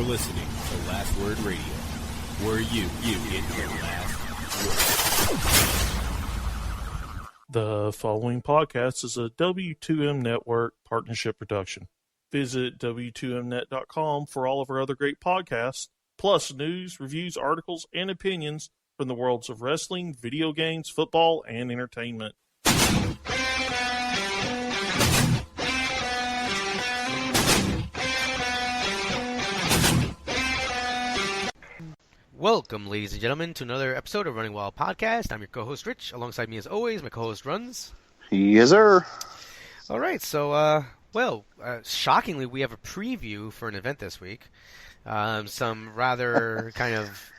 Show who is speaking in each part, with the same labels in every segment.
Speaker 1: listening to Last Word Radio, where you get your last word.
Speaker 2: The following podcast is a W2M Network partnership production. Visit W2Mnet.com for all of our other great podcasts, plus news, reviews, articles, and opinions from the worlds of wrestling, video games, football, and entertainment.
Speaker 3: Welcome, ladies and gentlemen, to another episode of Running Wild Podcast. I'm your co-host, Rich. Alongside me, as always, my co-host, Runz.
Speaker 4: Yes, sir.
Speaker 3: All right, so, shockingly, we have a preview for an event this week. Some rather kind of,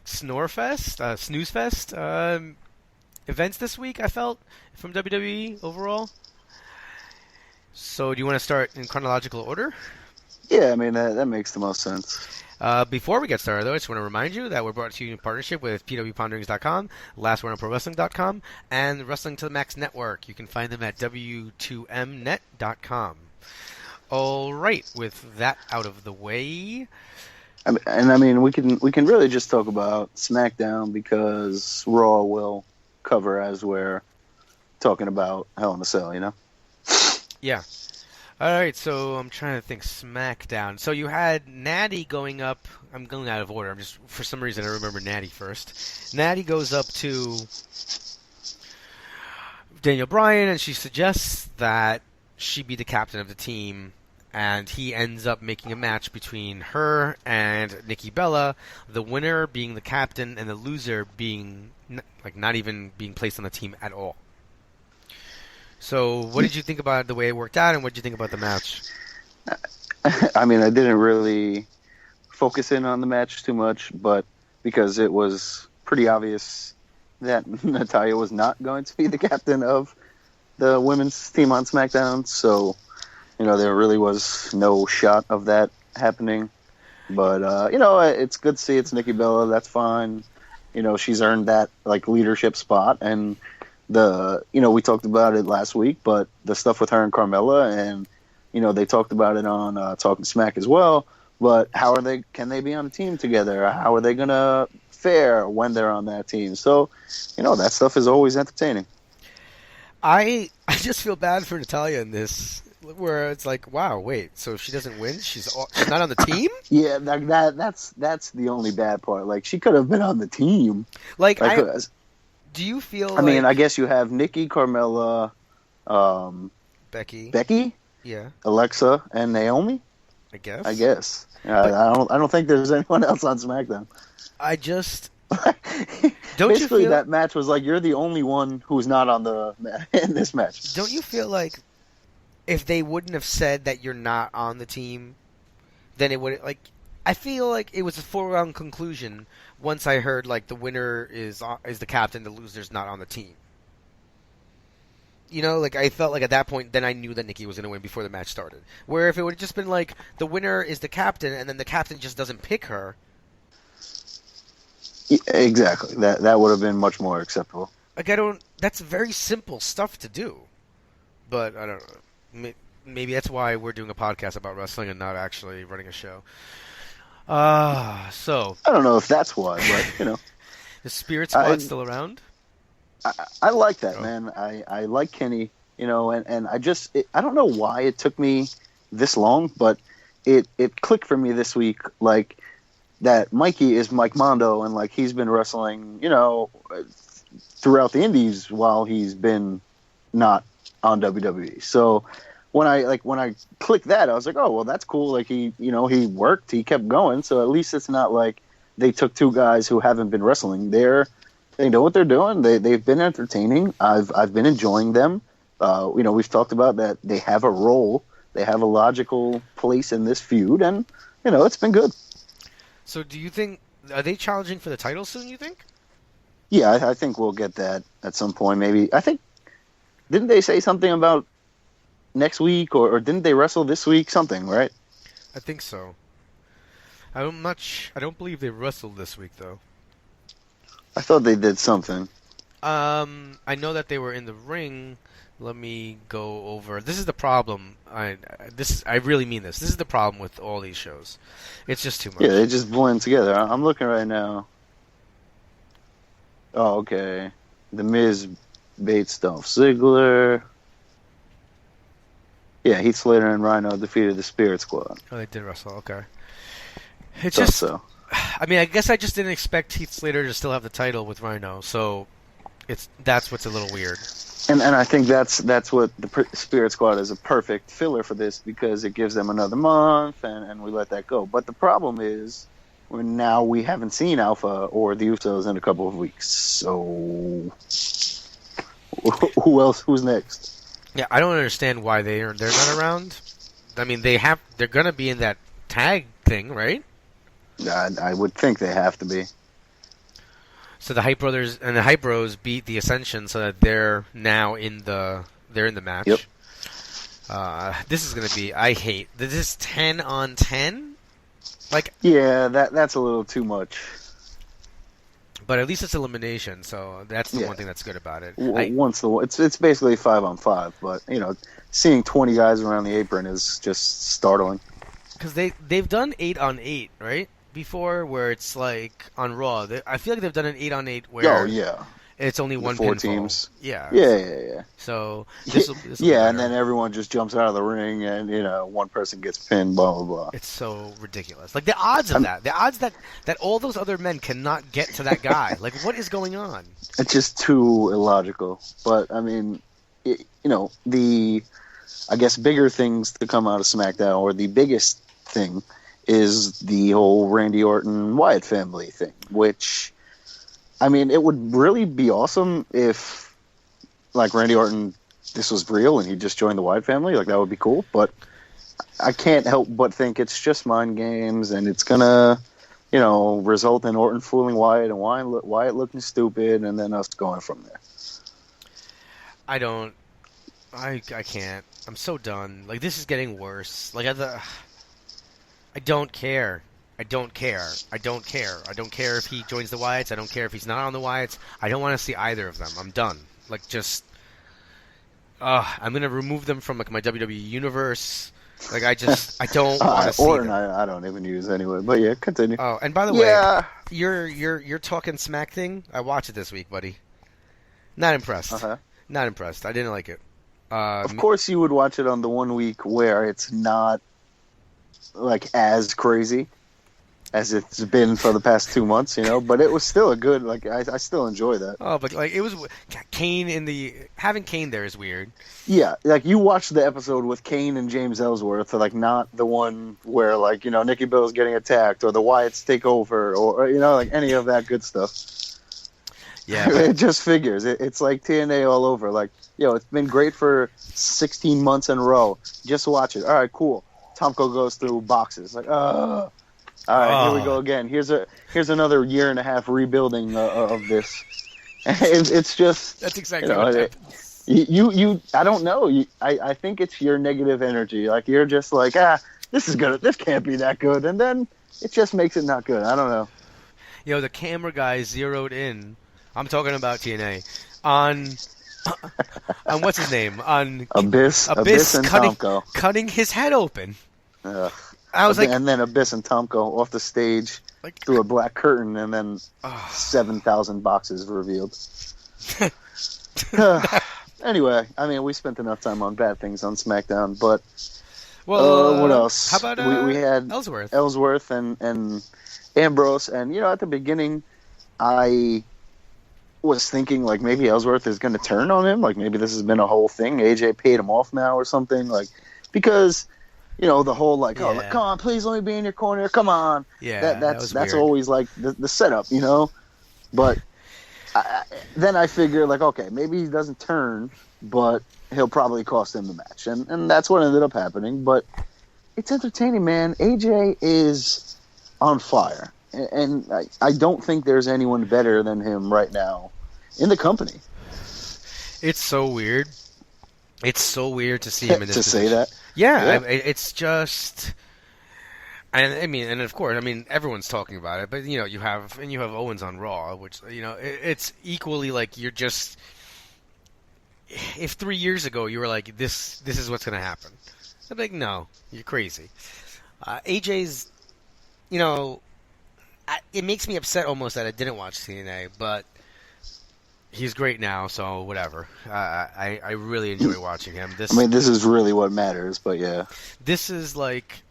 Speaker 3: snooze fest events this week, I felt, from WWE overall. So, do you want to start in chronological order?
Speaker 4: Yeah, I mean, that makes the most sense.
Speaker 3: Before we get started, though, I just want to remind you that we're brought to you in partnership with pwponderings.com, lastwordonprowrestling.com, and Wrestling to the Max Network. You can find them at w2mnet.com. All right, with that out of the way,
Speaker 4: I mean, we can really just talk about SmackDown because Raw will cover as we're talking about Hell in a Cell, you know?
Speaker 3: Yeah. All right, so I'm trying to think SmackDown. So you had Natty going up. I'm going out of order. For some reason, I remember Natty first. Natty goes up to Daniel Bryan, and she suggests that she be the captain of the team, and he ends up making a match between her and Nikki Bella, the winner being the captain and the loser being not even being placed on the team at all. So, what did you think about the way it worked out, and what did you think about the match?
Speaker 4: I mean, I didn't really focus in on the match too much, but because it was pretty obvious that Natalya was not going to be the captain of the women's team on SmackDown, so, there really was no shot of that happening. But, it's good to see it's Nikki Bella, that's fine. She's earned that, leadership spot, and we talked about it last week, but the stuff with her and Carmella, and they talked about it on Talking Smack as well. But can they be on a team together? How are they gonna fare when they're on that team? So, that stuff is always entertaining.
Speaker 3: I just feel bad for Natalya in this, where it's like, wow, wait, so if she doesn't win, she's not on the team?
Speaker 4: Yeah, that's the only bad part. She could have been on the team.
Speaker 3: Do you feel
Speaker 4: I mean, I guess you have Nikki, Carmella,
Speaker 3: Becky, yeah,
Speaker 4: Alexa, and Naomi.
Speaker 3: I guess.
Speaker 4: I don't think there's anyone else on SmackDown.
Speaker 3: I just
Speaker 4: don't. Basically, that match was you're the only one who's not on in this match.
Speaker 3: Don't you feel like if they wouldn't have said that you're not on the team, then it would I feel like it was a foregone conclusion once I heard the winner is the captain, the loser's not on the team. I felt like at that point, then I knew that Nikki was going to win before the match started. Where if it would have just been the winner is the captain, and then the captain just doesn't pick her.
Speaker 4: Yeah, exactly. That would have been much more acceptable.
Speaker 3: That's very simple stuff to do. But I don't know. Maybe that's why we're doing a podcast about wrestling and not actually running a show. So
Speaker 4: I don't know if that's why, but
Speaker 3: the Spirit Squad's still around.
Speaker 4: I like that, man. I like Kenny, and I don't know why it took me this long, but it clicked for me this week, that Mikey is Mike Mondo, and he's been wrestling, throughout the Indies while he's been not on WWE. So when I clicked that, I was like, oh, well, that's cool. He worked, he kept going. So at least it's not they took two guys who haven't been wrestling. They know what they're doing. They've been entertaining. I've been enjoying them. We've talked about that. They have a role. They have a logical place in this feud, and it's been good.
Speaker 3: So do you think are they challenging for the title soon? You think?
Speaker 4: Yeah, I think we'll get that at some point. Maybe didn't they say something about next week, or didn't they wrestle this week? Something, right?
Speaker 3: I think so. I don't believe they wrestled this week, though.
Speaker 4: I thought they did something.
Speaker 3: I know that they were in the ring Let me go over. This is the problem. I really mean this. This is the problem with all these shows. It's just too much.
Speaker 4: Yeah, they just blend together. I'm looking right now. Oh, okay. The Miz beats Dolph Ziggler. Yeah, Heath Slater and Rhino defeated the Spirit Squad.
Speaker 3: Oh, they did wrestle. Okay. It's
Speaker 4: Thought
Speaker 3: just.
Speaker 4: so.
Speaker 3: I mean, I guess I just didn't expect Heath Slater to still have the title with Rhino, so that's what's a little weird.
Speaker 4: And I think that's what the Spirit Squad is, a perfect filler for this, because it gives them another month and we let that go. But the problem is now we haven't seen Alpha or the Usos in a couple of weeks. So who else? Who's next?
Speaker 3: Yeah, I don't understand why they're not around. I mean, they're gonna be in that tag thing, right?
Speaker 4: I would think they have to be.
Speaker 3: So the Hype Brothers and the Hype Bros beat the Ascension, so that they're now in the match.
Speaker 4: Yep.
Speaker 3: This is gonna be. I hate this is 10-on-10. Like,
Speaker 4: yeah, that's a little too much.
Speaker 3: But at least it's elimination, so that's the one thing that's good about it.
Speaker 4: It's basically 5-on-5, but seeing 20 guys around the apron is just startling.
Speaker 3: Because they've done 8-on-8, right? Before, where it's like on Raw. I feel like they've done an 8-on-8 where it's only one
Speaker 4: 4
Speaker 3: pinfall.
Speaker 4: teams.
Speaker 3: Yeah. So this
Speaker 4: and then everyone just jumps out of the ring, and one person gets pinned. Blah blah blah.
Speaker 3: It's so ridiculous. Like the odds of that, that all those other men cannot get to that guy. Like, what is going on?
Speaker 4: It's just too illogical. But I mean, the I guess bigger things to come out of SmackDown, or the biggest thing, is the whole Randy Orton Wyatt family thing, which, I mean, it would really be awesome if, like, Randy Orton, this was real and he just joined the Wyatt family. Like, that would be cool. But I can't help but think it's just mind games, and it's gonna, result in Orton fooling Wyatt and Wyatt looking stupid, and then us going from there.
Speaker 3: I can't. I'm so done. Like, this is getting worse. Like, I don't care. I don't care if he joins the Wyatts. I don't care if he's not on the Wyatts. I don't want to see either of them. I'm done. Like, just... I'm going to remove them from, like, my WWE universe. Like, I don't want to see
Speaker 4: Orton,
Speaker 3: them.
Speaker 4: I don't even use anyway. But yeah, continue.
Speaker 3: Oh, and by the way, you're talking Smack thing? I watched it this week, buddy. Not impressed.
Speaker 4: Uh-huh.
Speaker 3: Not impressed. I didn't like it.
Speaker 4: Of course you would watch it on the 1 week where it's not like as crazy as it's been for the past 2 months, but it was still a good, like, I still enjoy that.
Speaker 3: Oh, but like, it was Kane having Kane there is weird.
Speaker 4: Yeah, like, you watched the episode with Kane and James Ellsworth, like, not the one where, like, Nikki Bell's getting attacked, or the Wyatts take over, or like, any of that good stuff.
Speaker 3: Yeah,
Speaker 4: it just figures. It's like TNA all over. Like, it's been great for 16 months in a row. Just watch it. All right, cool. Tomko goes through boxes. Like, all right, here we go again. Here's another year and a half rebuilding of this. It's just,
Speaker 3: that's exactly what happens.
Speaker 4: You I don't know. I think it's your negative energy. Like, you're just like, this is good. This can't be that good, and then it just makes it not good. I don't know.
Speaker 3: The camera guy zeroed in. I'm talking about TNA on what's his name, on
Speaker 4: Abyss and
Speaker 3: cutting his head open.
Speaker 4: I was like, and then Abyss and Tomko off the stage, like, through a black curtain, and then 7,000 boxes revealed. Anyway, I mean, we spent enough time on bad things on SmackDown, but what else?
Speaker 3: How about
Speaker 4: we had Ellsworth and Ambrose, and at the beginning, I was thinking, like, maybe Ellsworth is going to turn on him, like, maybe this has been a whole thing. AJ paid him off now or something, like, because the whole, like, come on, please let me be in your corner, come on.
Speaker 3: Yeah,
Speaker 4: that's always, like, the setup, But then I figure, like, okay, maybe he doesn't turn, but he'll probably cost him the match, and that's what ended up happening. But it's entertaining, man. AJ is on fire. And I don't think there's anyone better than him right now in the company.
Speaker 3: It's so weird. It's so weird to see him in this position.
Speaker 4: Say that?
Speaker 3: Yeah. It's just... And I mean, and of course, I mean, everyone's talking about it, but you have Owens on Raw, which it's equally like you're just if 3 years ago you were like, this is what's going to happen, I'd be like, no, you're crazy. AJ's, it makes me upset almost that I didn't watch TNA, but he's great now, so whatever. I really enjoy watching him.
Speaker 4: This is really what matters, but yeah.
Speaker 3: This is like,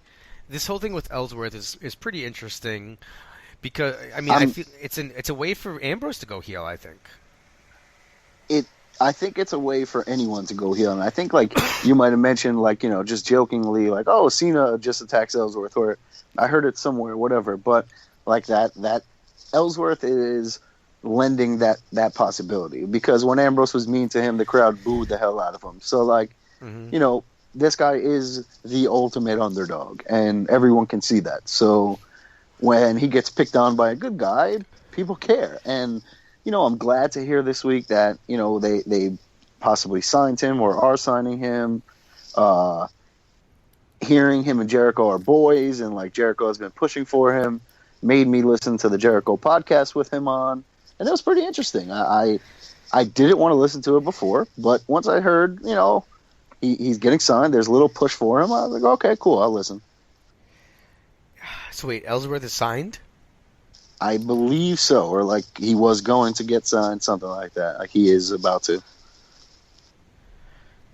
Speaker 3: this whole thing with Ellsworth is pretty interesting because, I feel it's a way for Ambrose to go heel, I think.
Speaker 4: I think it's a way for anyone to go heel, and I think, like, you might have mentioned, like, just jokingly, like, oh, Cena just attacks Ellsworth, or I heard it somewhere, whatever, but, like, that Ellsworth is lending that possibility, because when Ambrose was mean to him, the crowd booed the hell out of him. So, like, this guy is the ultimate underdog, and everyone can see that. So when he gets picked on by a good guy, people care, and I'm glad to hear this week that, they possibly signed him or are signing him. Hearing him and Jericho are boys, and, like, Jericho has been pushing for him, made me listen to the Jericho podcast with him on, and it was pretty interesting. I didn't want to listen to it before, but once I heard, he's getting signed, there's a little push for him, I was like, okay, cool, I'll listen.
Speaker 3: So wait, Ellsworth is signed?
Speaker 4: I believe so, or like he was going to get signed, something like that. Like he is about to.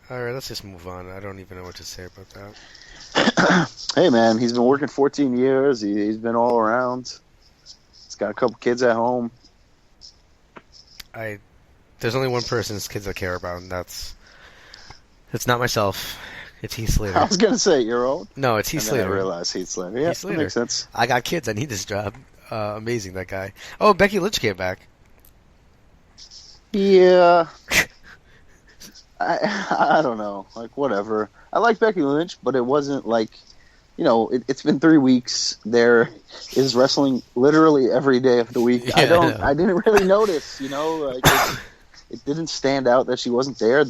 Speaker 3: All right, let's just move on. I don't even know what to say about that.
Speaker 4: Hey, man, he's been working 14 years. He's been all around. He's got a couple kids at home.
Speaker 3: There's only one person's kids I care about, and that's not myself. It's Heath Slater.
Speaker 4: I was going to say, you're old?
Speaker 3: No, it's Heath Slater.
Speaker 4: I realized Heath Slater. Yeah,
Speaker 3: Heath Slater.
Speaker 4: That makes sense.
Speaker 3: I got kids. I need this job. Amazing, that guy. Oh, Becky Lynch came back.
Speaker 4: Yeah. I don't know. Like, whatever. I like Becky Lynch, but it wasn't like, it's been 3 weeks. There is wrestling literally every day of the week.
Speaker 3: Yeah,
Speaker 4: I didn't really notice, like it didn't stand out that she wasn't there.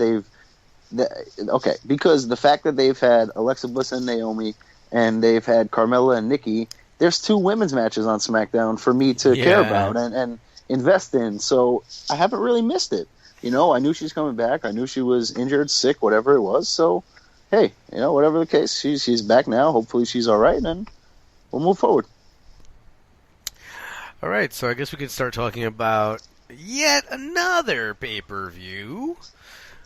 Speaker 4: Because the fact that they've had Alexa Bliss and Naomi, and they've had Carmella and Nikki, there's 2 women's matches on SmackDown for me to care about and invest in. So I haven't really missed it. I knew she's coming back. I knew she was injured, sick, whatever it was. So, hey, whatever the case, she's back now. Hopefully she's all right, and we'll move forward.
Speaker 3: All right, so I guess we can start talking about yet another pay-per-view,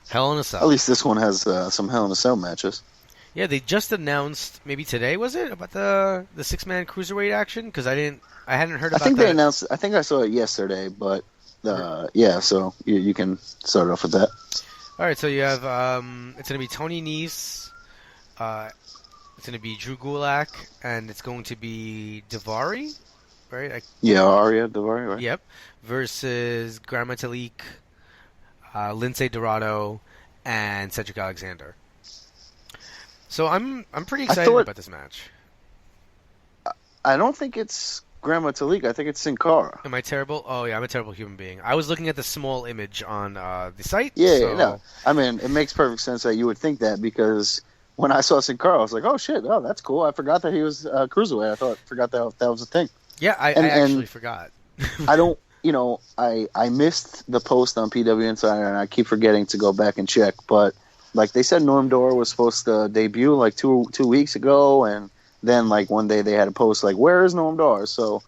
Speaker 3: Hell in a Cell.
Speaker 4: At least this one has some Hell in a Cell matches.
Speaker 3: Yeah, they just announced, maybe today, was it, about the 6-man cruiserweight action? Because I hadn't heard about that.
Speaker 4: I think they announced. I think I saw it yesterday, but yeah. So you can start off with that.
Speaker 3: All right, so you have it's going to be Tony Nese, it's going to be Drew Gulak, and it's going to be Daivari, right?
Speaker 4: Arya Daivari, right?
Speaker 3: Yep. Versus Gran Metalik, Lince Dorado, and Cedric Alexander. So I'm pretty excited about this match.
Speaker 4: I don't think it's Gran Metalik. I think it's Sin Cara.
Speaker 3: Am I terrible? Oh, yeah, I'm a terrible human being. I was looking at the small image on the site.
Speaker 4: Yeah, no. I mean, it makes perfect sense that you would think that, because when I saw Sin Cara, I was like, oh, shit, oh, that's cool. I forgot that he was Cruiserweight. Forgot that was a thing.
Speaker 3: Yeah, I actually forgot.
Speaker 4: I don't, I missed the post on PW Insider, and I keep forgetting to go back and check, but like they said, Norm Door was supposed to debut like two weeks ago, and then like one day they had a post like, where is Norm Dar? So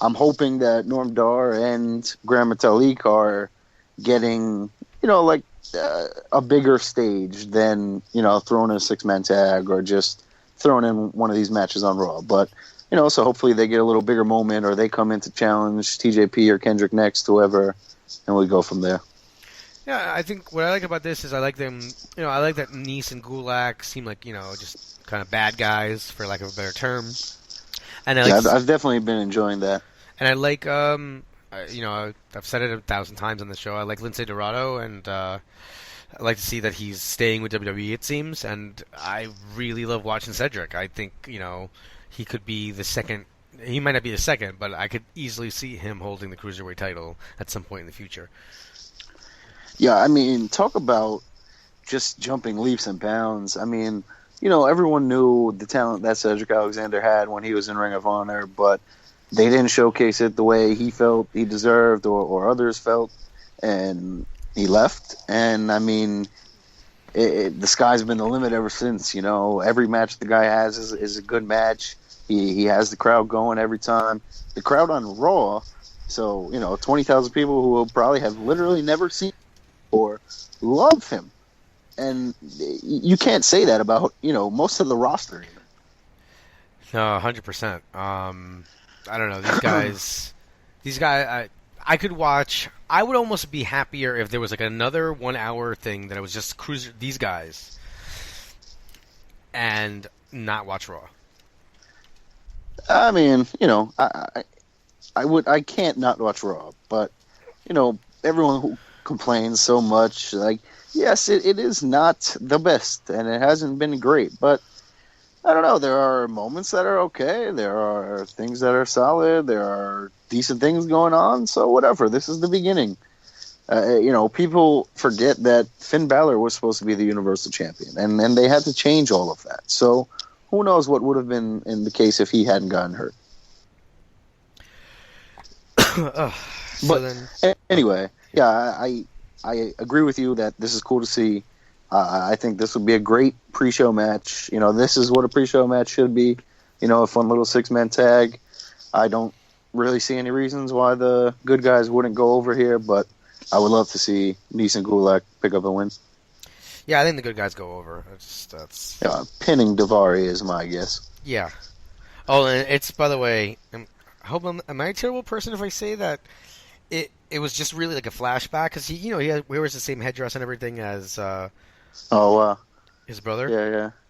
Speaker 4: I'm hoping that Norm Dar and Gran Metalik are getting, a bigger stage than, throwing in a 6-man tag or just throwing in one of these matches on Raw. But, so hopefully they get a little bigger moment, or they come in to challenge TJP or Kendrick next, whoever, and we go from there.
Speaker 3: Yeah, I think what I like about this is I like them, I like that Nese and Gulak seem like, just kind of bad guys, for lack of a better term. And
Speaker 4: I've definitely been enjoying that.
Speaker 3: And I like, I've said it 1,000 times on the show, I like Lince Dorado, and I like to see that he's staying with WWE, it seems, and I really love watching Cedric. I think, he could be the second, he might not be the second, but I could easily see him holding the Cruiserweight title at some point in the future.
Speaker 4: Yeah, I mean, talk about just jumping leaps and bounds. I mean, everyone knew the talent that Cedric Alexander had when he was in Ring of Honor, but they didn't showcase it the way he felt he deserved or others felt. And, he left, and I mean, the sky's been the limit ever since. Every match the guy has is a good match. He has the crowd going every time. The crowd on Raw, so 20,000 people who will probably have literally never seen him before love him, and you can't say that about most of the roster.
Speaker 3: No, 100%. I don't know, these guys. I could watch. I would almost be happier if there was like another 1 hour thing that I was just cruise these guys and not watch Raw.
Speaker 4: I mean, I can't not watch Raw, but everyone who complains so much, like, yes, it is not the best, and it hasn't been great, but I don't know. There are moments that are okay. There are things that are solid. There are decent things going on. So whatever. This is the beginning. People forget that Finn Balor was supposed to be the Universal Champion, and they had to change all of that. So who knows what would have been in the case if he hadn't gotten hurt. Anyway, yeah, I agree with you that this is cool to see. I think this would be a great pre-show match. This is what a pre-show match should be. A fun little 6-man tag. I don't really see any reasons why the good guys wouldn't go over here, but I would love to see Nese and Gulak pick up a win.
Speaker 3: Yeah, I think the good guys go over.
Speaker 4: Pinning Daivari is my guess.
Speaker 3: Yeah. Oh, and it's, by the way, am I a terrible person if I say that it was just really like a flashback? Because he wears the same headdress and everything as his brother.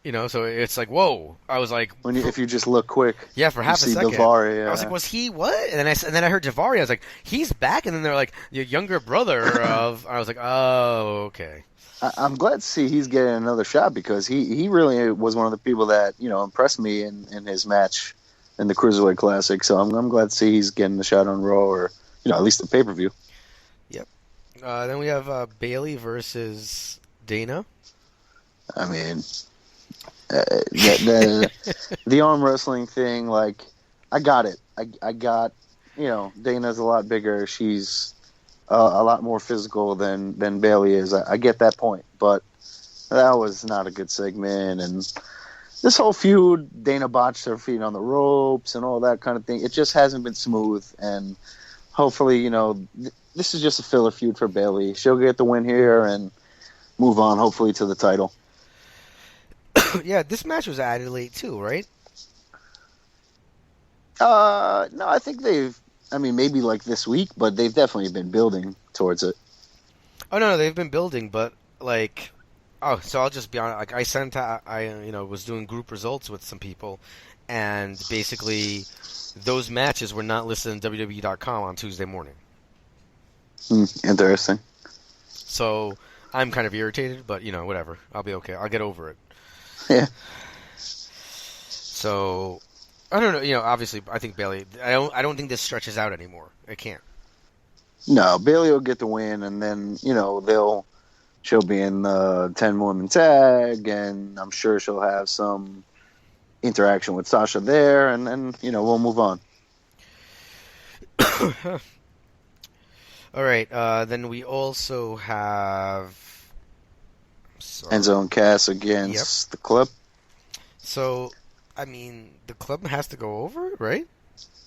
Speaker 4: Yeah.
Speaker 3: So it's like, whoa. I was like,
Speaker 4: if you just look quick.
Speaker 3: Yeah, for half a second.
Speaker 4: Daivari, yeah.
Speaker 3: I was like, was he what? And then I heard Daivari. I was like, he's back. And then they're like, your younger brother of. I was like, oh, okay.
Speaker 4: I'm glad to see he's getting another shot because he really was one of the people that impressed me in his match in the Cruiserweight Classic. So I'm glad to see he's getting the shot on Raw or at least the pay-per-view.
Speaker 3: Yep. Then we have Bayley versus Dana.
Speaker 4: I mean, the arm wrestling thing, like, I got it. I got, Dana's a lot bigger. She's a lot more physical than Bayley is. I get that point, but that was not a good segment. And this whole feud, Dana botched her feet on the ropes and all that kind of thing. It just hasn't been smooth. And hopefully, this is just a filler feud for Bayley. She'll get the win here and move on, hopefully, to the title.
Speaker 3: Yeah, this match was added late too, right?
Speaker 4: No, I think maybe like this week, but they've definitely been building towards it.
Speaker 3: Oh no, they've been building, but like, so I'll just be honest. Like I was doing group results with some people, and basically, those matches were not listed on WWE.com on Tuesday morning.
Speaker 4: Interesting.
Speaker 3: So I'm kind of irritated, but whatever. I'll be okay. I'll get over it.
Speaker 4: Yeah.
Speaker 3: So I don't know. Obviously, I think Bayley. I don't think this stretches out anymore. It can't.
Speaker 4: No, Bayley will get the win, and then she'll be in the 10-woman tag, and I'm sure she'll have some interaction with Sasha there, and then we'll move on.
Speaker 3: All right. Then we also have
Speaker 4: Enzo and Cass against the Club.
Speaker 3: So, I mean, the Club has to go over, right?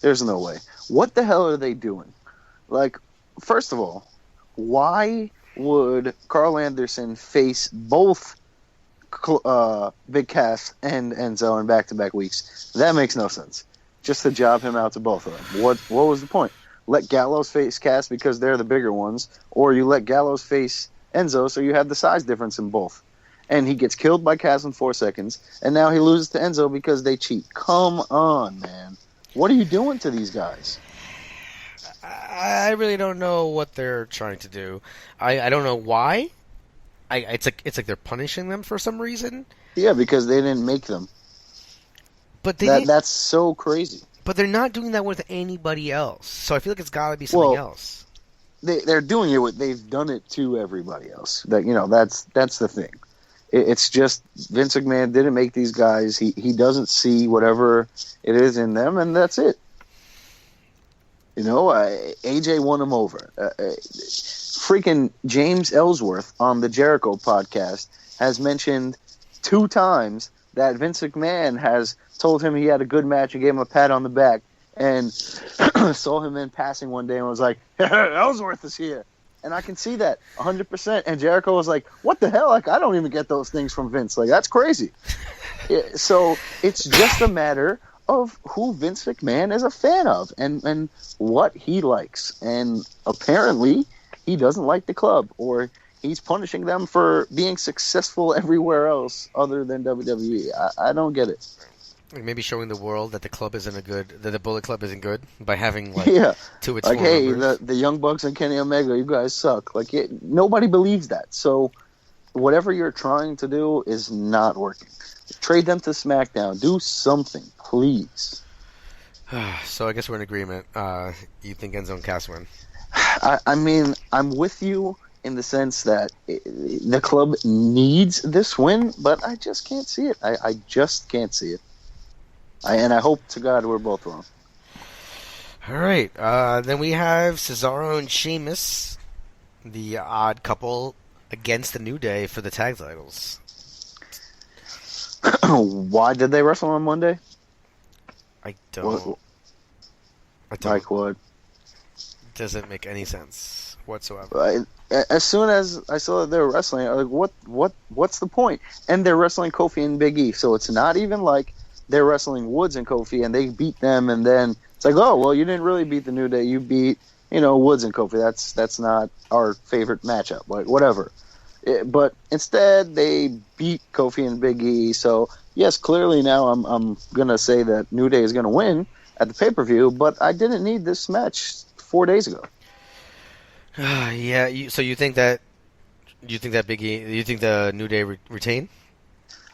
Speaker 4: There's no way. What the hell are they doing? Like, first of all, why would Carl Anderson face both Big Cass and Enzo in back-to-back weeks? That makes no sense. Just to job him out to both of them. What was the point? Let Gallows face Cass because they're the bigger ones, or you let Gallows face Enzo so you have the size difference in both. And he gets killed by Cass in 4 seconds, and now he loses to Enzo because they cheat. Come on, man. What are you doing to these guys?
Speaker 3: I really don't know what they're trying to do. I don't know why. It's like they're punishing them for some reason.
Speaker 4: Yeah, because they didn't make them.
Speaker 3: But
Speaker 4: that's so crazy.
Speaker 3: But they're not doing that with anybody else. So I feel like it's got to be something else.
Speaker 4: They're doing it. They've done it to everybody else. That's the thing. It's just Vince McMahon didn't make these guys. He doesn't see whatever it is in them, and that's it. AJ won him over. Freaking James Ellsworth on the Jericho podcast has mentioned 2 times that Vince McMahon has told him he had a good match and gave him a pat on the back, and saw him in passing one day and was like, Ellsworth is here. And I can see that 100%. And Jericho was like, what the hell? Like, I don't even get those things from Vince. Like, that's crazy. So it's just a matter of who Vince McMahon is a fan of and what he likes. And apparently he doesn't like the club, or he's punishing them for being successful everywhere else other than WWE. I don't get it.
Speaker 3: Maybe showing the world that the club isn't that the Bullet Club isn't good by having to its
Speaker 4: like,
Speaker 3: full
Speaker 4: hey,
Speaker 3: numbers.
Speaker 4: the Young Bucks and Kenny Omega, you guys suck. Like, nobody believes that. So whatever you're trying to do is not working. Trade them to SmackDown. Do something, please.
Speaker 3: So I guess we're in agreement. You think Enzo and Cass win?
Speaker 4: I mean, I'm with you in the sense that the club needs this win, but I just can't see it. I just can't see it. And I hope to God we're both wrong.
Speaker 3: All right. Then we have Cesaro and Sheamus, the odd couple, against the New Day for the tag titles.
Speaker 4: Why did they wrestle on Monday?
Speaker 3: I don't.
Speaker 4: Like what?
Speaker 3: Doesn't make any sense whatsoever.
Speaker 4: As soon as I saw that they were wrestling, I was like, what's the point? And they're wrestling Kofi and Big E, so it's not even like they're wrestling Woods and Kofi and they beat them, and then it's like, oh, well, you didn't really beat the New Day, you beat, Woods and Kofi. That's not our favorite matchup, like, whatever. But instead, they beat Kofi and Big E, so yes, clearly now I'm gonna say that New Day is gonna win at the pay-per-view, but I didn't need this match 4 days ago.
Speaker 3: Yeah. So you think that Big E? You think the New Day retain?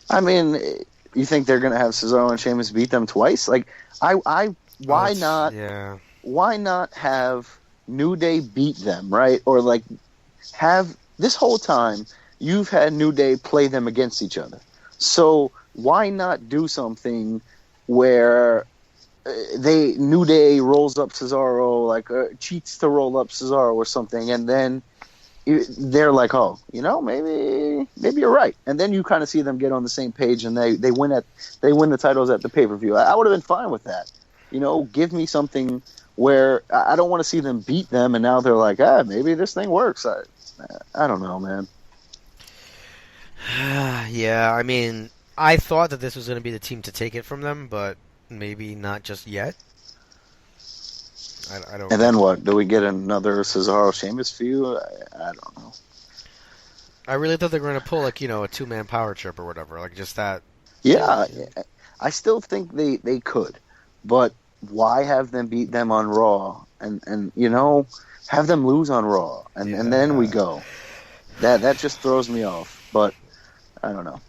Speaker 4: I mean, you think they're gonna have Cesaro and Sheamus beat them twice? Like, why not?
Speaker 3: Yeah.
Speaker 4: Why not have New Day beat them, right? Or like have this whole time you've had New Day play them against each other. So why not do something where New Day rolls up Cesaro, like cheats to roll up Cesaro or something, and then they're like, oh, maybe you're right, and then you kind of see them get on the same page and they win the titles at the pay-per-view. I would have been fine with that. Give me something where I don't want to see them beat them and now they're like, maybe this thing works. I don't know, man.
Speaker 3: Yeah, I mean, I thought that this was going to be the team to take it from them, but maybe not just yet. I don't.
Speaker 4: And then what? Do we get another Cesaro Sheamus feud? I don't know.
Speaker 3: I really thought they were going to pull like a 2-man power trip or whatever, like just that.
Speaker 4: Yeah, I still think they could, but why have them beat them on Raw and have them lose on Raw and then we go? That just throws me off. But I don't know.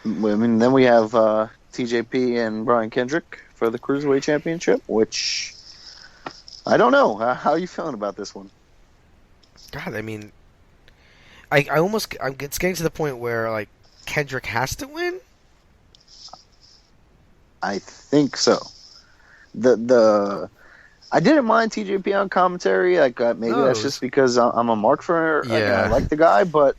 Speaker 4: I mean, then we have TJP and Brian Kendrick for the Cruiserweight Championship, which I don't know. How are you feeling about this one?
Speaker 3: God, I mean, it's getting to the point where like Kendrick has to win.
Speaker 4: I think so. I didn't mind TJP on commentary. Like maybe that's just because I'm a mark for her. I like the guy, but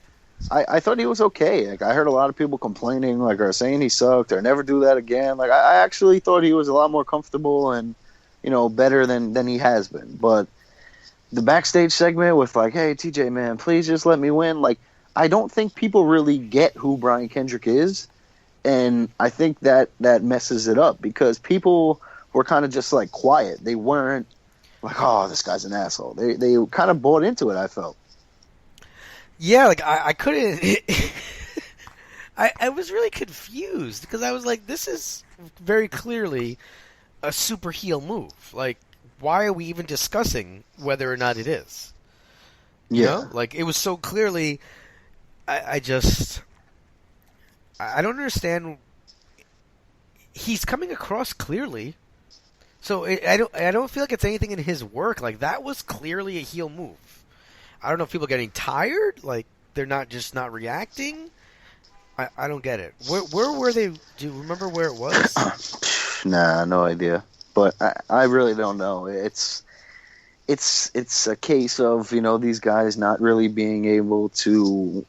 Speaker 4: I thought he was okay. Like I heard a lot of people complaining, like or saying he sucked or never do that again. Like I actually thought he was a lot more comfortable and better than he has been. But the backstage segment with like, hey TJ man, please just let me win. Like I don't think people really get who Brian Kendrick is, and I think that messes it up because people were kind of just like quiet. They weren't like, oh, this guy's an asshole. They kind of bought into it, I felt.
Speaker 3: Yeah, like I couldn't. I was really confused because I was like, this is very clearly a super heel move. Like, why are we even discussing whether or not it is? You know? Like, it was so clearly. I don't understand. He's coming across clearly. So I don't feel like it's anything in his work. Like that was clearly a heel move. I don't know if people are getting tired, like they're not reacting. I don't get it. Where were they? Do you remember where it was?
Speaker 4: Nah, no idea. But but I really don't know. It's a case of, these guys not really being able to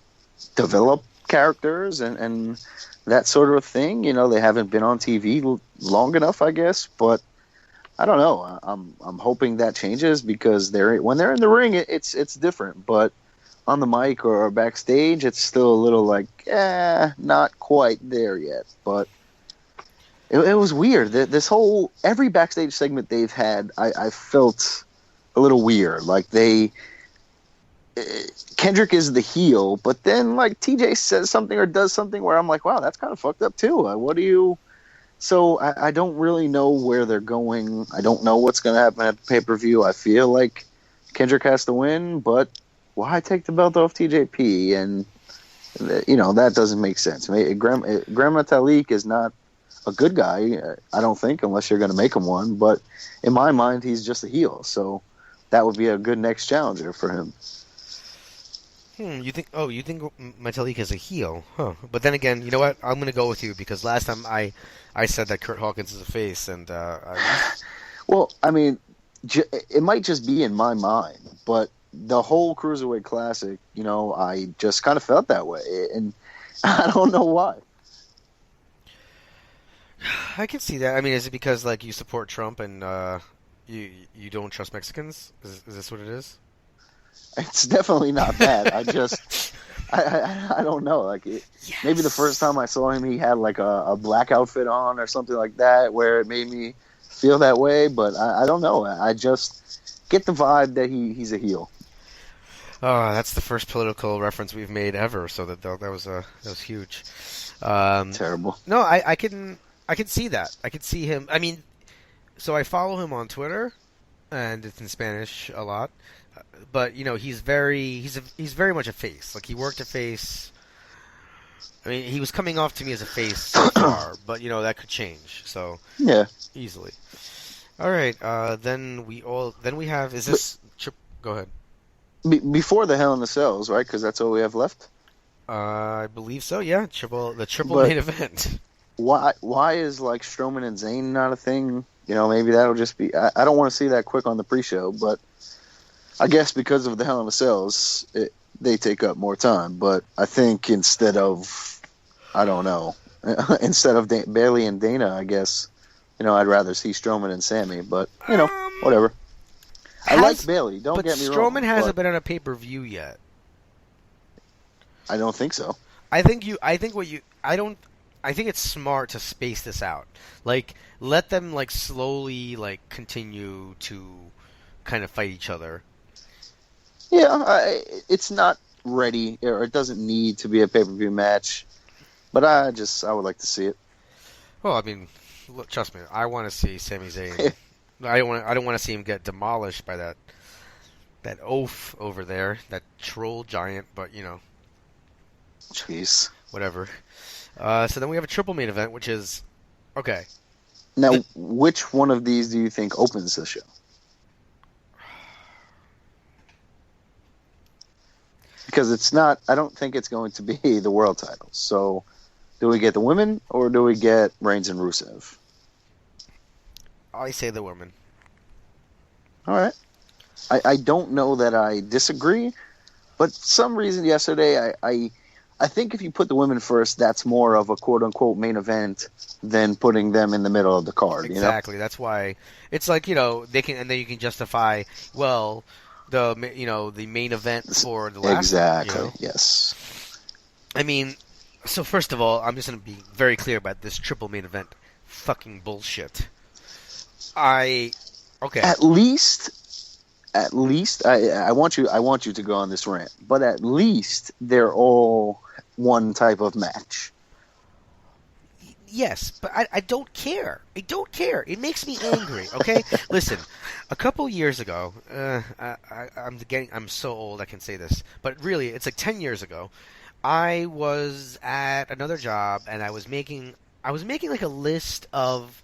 Speaker 4: develop characters and that sort of thing. They haven't been on TV long enough, I guess, but I don't know. I'm hoping that changes because when they're in the ring, it's different, but on the mic or backstage, it's still a little like, not quite there yet. But it was weird. Every backstage segment they've had, I felt a little weird. Like Kendrick is the heel, but then like TJ says something or does something where I'm like, wow, that's kind of fucked up too. So I don't really know where they're going. I don't know what's going to happen at the pay-per-view. I feel like Kendrick has to win, but why take the belt off TJP? And, that doesn't make sense. Grandma Talik is not a good guy, I don't think, unless you're going to make him one. But in my mind, he's just a heel. So that would be a good next challenger for him.
Speaker 3: You think Metalik is a heel, huh? But then again, you know what? I'm going to go with you because last time I said that Kurt Hawkins is a face, and
Speaker 4: well, I mean, it might just be in my mind, but the whole Cruiserweight Classic, I just kind of felt that way, and I don't know why.
Speaker 3: I can see that. I mean, is it because like you support Trump and you don't trust Mexicans? Is this what it is?
Speaker 4: It's definitely not that. I don't know. Like maybe the first time I saw him, he had like a black outfit on or something like that, where it made me feel that way. But I don't know. I just get the vibe that he's a heel.
Speaker 3: Oh, that's the first political reference we've made ever. So that was huge.
Speaker 4: Terrible.
Speaker 3: No, I can see that. I can see him. I mean, so I follow him on Twitter, and it's in Spanish a lot. But he's very much a face. Like he worked a face. I mean, he was coming off to me as a face so far, but that could change. So
Speaker 4: yeah,
Speaker 3: easily. All right. Then we have. Is this? Go ahead.
Speaker 4: Before the Hell in the Cells, right? Because that's all we have left.
Speaker 3: I believe so. Yeah, the triple main event.
Speaker 4: Why is like Strowman and Zayn not a thing? Maybe that'll just be. I don't want to see that quick on the pre-show, but I guess because of the Hell in the Cells, they take up more time. But I think instead of Bailey and Dana, I guess I'd rather see Strowman and Sammy. But whatever. I like Bailey. Don't get me wrong.
Speaker 3: Strowman hasn't been on a pay-per-view yet.
Speaker 4: I don't think so.
Speaker 3: I think it's smart to space this out. Like, let them like slowly like continue to kind of fight each other.
Speaker 4: Yeah, it's not ready, or it doesn't need to be a pay-per-view match, but I would like to see it.
Speaker 3: Well, I mean, look, trust me, I want to see Sami Zayn. I don't want to see him get demolished by that oaf over there, that troll giant. But
Speaker 4: jeez,
Speaker 3: whatever. So then we have a triple main event, which is okay.
Speaker 4: Now, which one of these do you think opens the show? Because it's not. I don't think it's going to be the world titles. So, do we get the women or do we get Reigns and Rusev?
Speaker 3: I say the women.
Speaker 4: All right. I don't know that I disagree, but for some reason yesterday I think if you put the women first, that's more of a quote unquote main event than putting them in the middle of the card.
Speaker 3: Exactly. That's why it's like they can, and then you can justify the main event for the last.
Speaker 4: Exactly. Yes.
Speaker 3: I mean, so first of all, I'm just going to be very clear about this triple main event. Fucking bullshit. Okay.
Speaker 4: At least I want you to go on this rant, but at least they're all one type of match.
Speaker 3: Yes, but I don't care. I don't care. It makes me angry. Okay, listen. A couple years ago, I'm so old I can say this, but really, it's like 10 years ago. I was at another job and I was making like a list of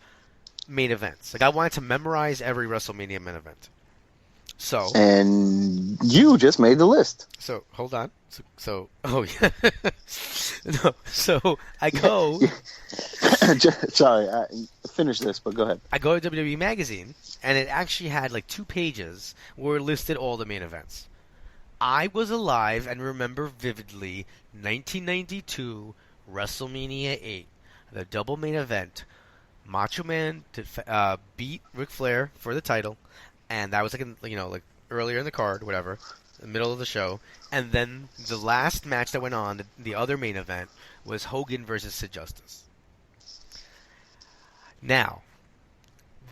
Speaker 3: main events. Like I wanted to memorize every WrestleMania main event. So.
Speaker 4: And you just made the list.
Speaker 3: So hold on. Oh yeah. No. So I go.
Speaker 4: Sorry, finish this, but go ahead.
Speaker 3: I go to WWE Magazine, and it actually had like 2 pages where it listed all the main events. I was alive and remember vividly 1992 WrestleMania 8, the double main event. Macho Man beat Ric Flair for the title, and that was like earlier in the card, whatever, the middle of the show. And then the last match that went on, the other main event, was Hogan versus Sid Justice. Now,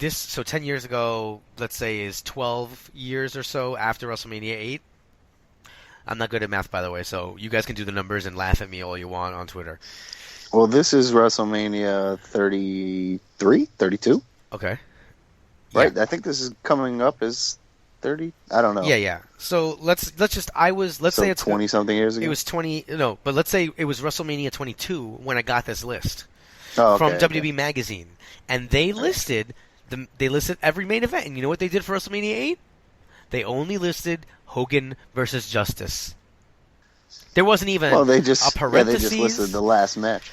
Speaker 3: so 10 years ago, let's say, is 12 years or so after WrestleMania 8. I'm not good at math, by the way, so you guys can do the numbers and laugh at me all you want on Twitter.
Speaker 4: Well, this is WrestleMania 33, 32.
Speaker 3: Okay.
Speaker 4: Right?
Speaker 3: Yeah.
Speaker 4: I think this is coming up as 30. I don't know.
Speaker 3: Yeah. So let's say it's
Speaker 4: 20 something years ago.
Speaker 3: It was 20. No, but let's say it was WrestleMania 22 when I got this list
Speaker 4: from
Speaker 3: WWE Magazine, and they listed every main event. And you know what they did for WrestleMania 8? They only listed Hogan versus Justice. There wasn't even a parentheses.
Speaker 4: Yeah, they just listed the last match.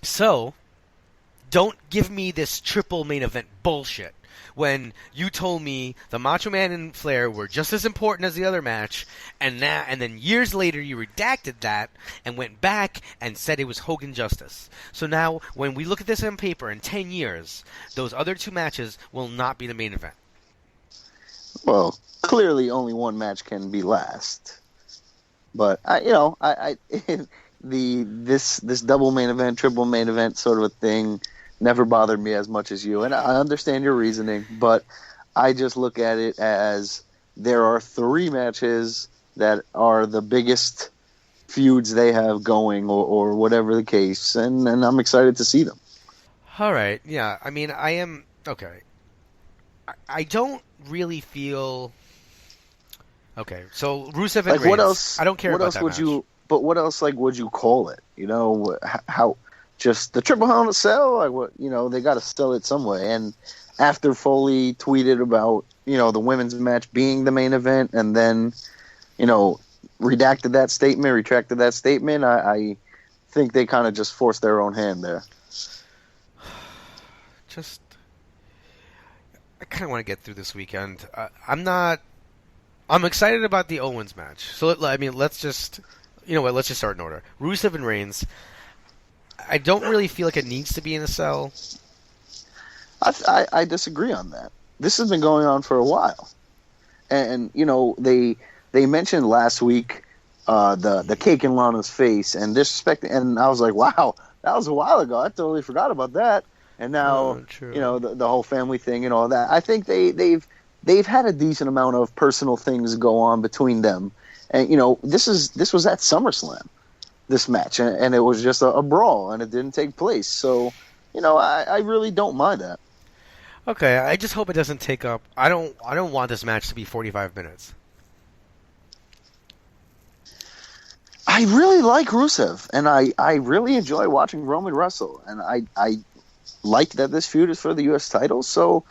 Speaker 3: So, don't give me this triple main event bullshit. When you told me the Macho Man and Flair were just as important as the other match, and then years later you redacted that and went back and said it was Hogan Justice. So now, when we look at this on paper in 10 years, those other 2 matches will not be the main event.
Speaker 4: Well, clearly only one match can be last. But this double main event, triple main event sort of a thing never bothered me as much as you, and I understand your reasoning, but I just look at it as there are 3 matches that are the biggest feuds they have going, or whatever the case, and I'm excited to see them.
Speaker 3: All right, yeah. I mean, I am okay. I don't really feel okay. So Rusev and Reigns.
Speaker 4: What else?
Speaker 3: I don't care
Speaker 4: what
Speaker 3: about
Speaker 4: else
Speaker 3: that
Speaker 4: would
Speaker 3: match.
Speaker 4: you? But what else would you call it? How? Just the Triple Hell in a Cell? Like what? They got to sell it some way. And after Foley tweeted about the women's match being the main event, and then retracted that statement, I think they kind of just forced their own hand there.
Speaker 3: I kind of want to get through this weekend. I'm excited about the Owens match. So let's just start in order. Rusev and Reigns. I don't really feel like it needs to be in a cell.
Speaker 4: I disagree on that. This has been going on for a while, and they mentioned last week the cake in Lana's face and disrespect, and I was like, wow, that was a while ago. I totally forgot about that. And now the whole family thing and all that. I think they've had a decent amount of personal things go on between them, and this was at SummerSlam. This match, and it was just a brawl, and it didn't take place. So, I really don't mind that.
Speaker 3: Okay, I just hope it doesn't take up. I don't want this match to be 45 minutes.
Speaker 4: I really like Rusev, and I really enjoy watching Roman wrestle, and I like that this feud is for the U.S. title. So,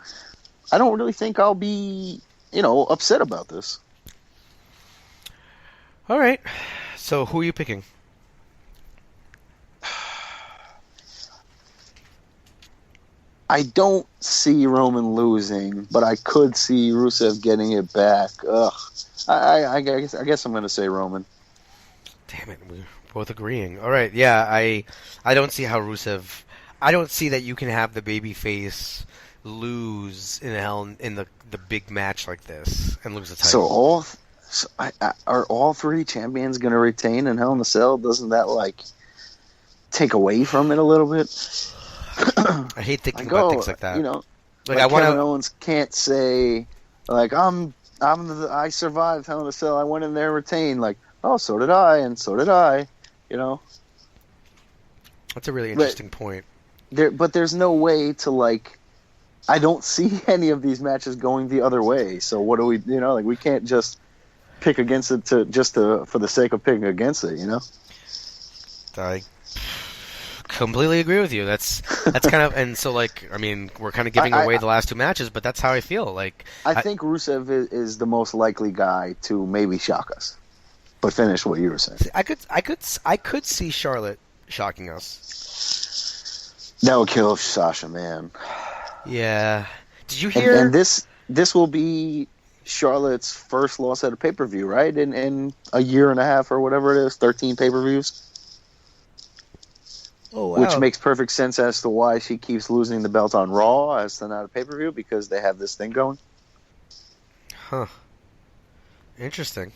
Speaker 4: I don't really think I'll be upset about this.
Speaker 3: All right, so who are you picking?
Speaker 4: I don't see Roman losing, but I could see Rusev getting it back. Ugh. I guess I'm going to say Roman.
Speaker 3: Damn it, we're both agreeing. All right, yeah, I don't see how Rusev. I don't see that you can have the babyface lose in the big match like this and lose the title.
Speaker 4: Are all 3 champions going to retain in Hell in a Cell? Doesn't that take away from it a little bit?
Speaker 3: I hate thinking about things like that.
Speaker 4: Kevin Owens can't say I survived Hell in a Cell. I went in there retained. So did I, and so did I.
Speaker 3: That's a really interesting point.
Speaker 4: But there's no way to I don't see any of these matches going the other way. So what do we? We can't just pick against it for the sake of picking against it.
Speaker 3: completely agree with you. That's kind of, and so like, I mean, we're kind of giving away the last two matches, but that's how I feel. Like,
Speaker 4: I think Rusev is the most likely guy to maybe shock us. But finish what you were saying.
Speaker 3: I could see Charlotte shocking us.
Speaker 4: That would kill Sasha, man.
Speaker 3: Yeah. Did you hear?
Speaker 4: And this will be Charlotte's first loss at a pay-per-view, right? In a year and a half or whatever it is, 13 pay-per-views.
Speaker 3: Oh, wow.
Speaker 4: Which makes perfect sense as to why she keeps losing the belt on Raw as to not a pay-per-view, because they have this thing going.
Speaker 3: Huh. Interesting.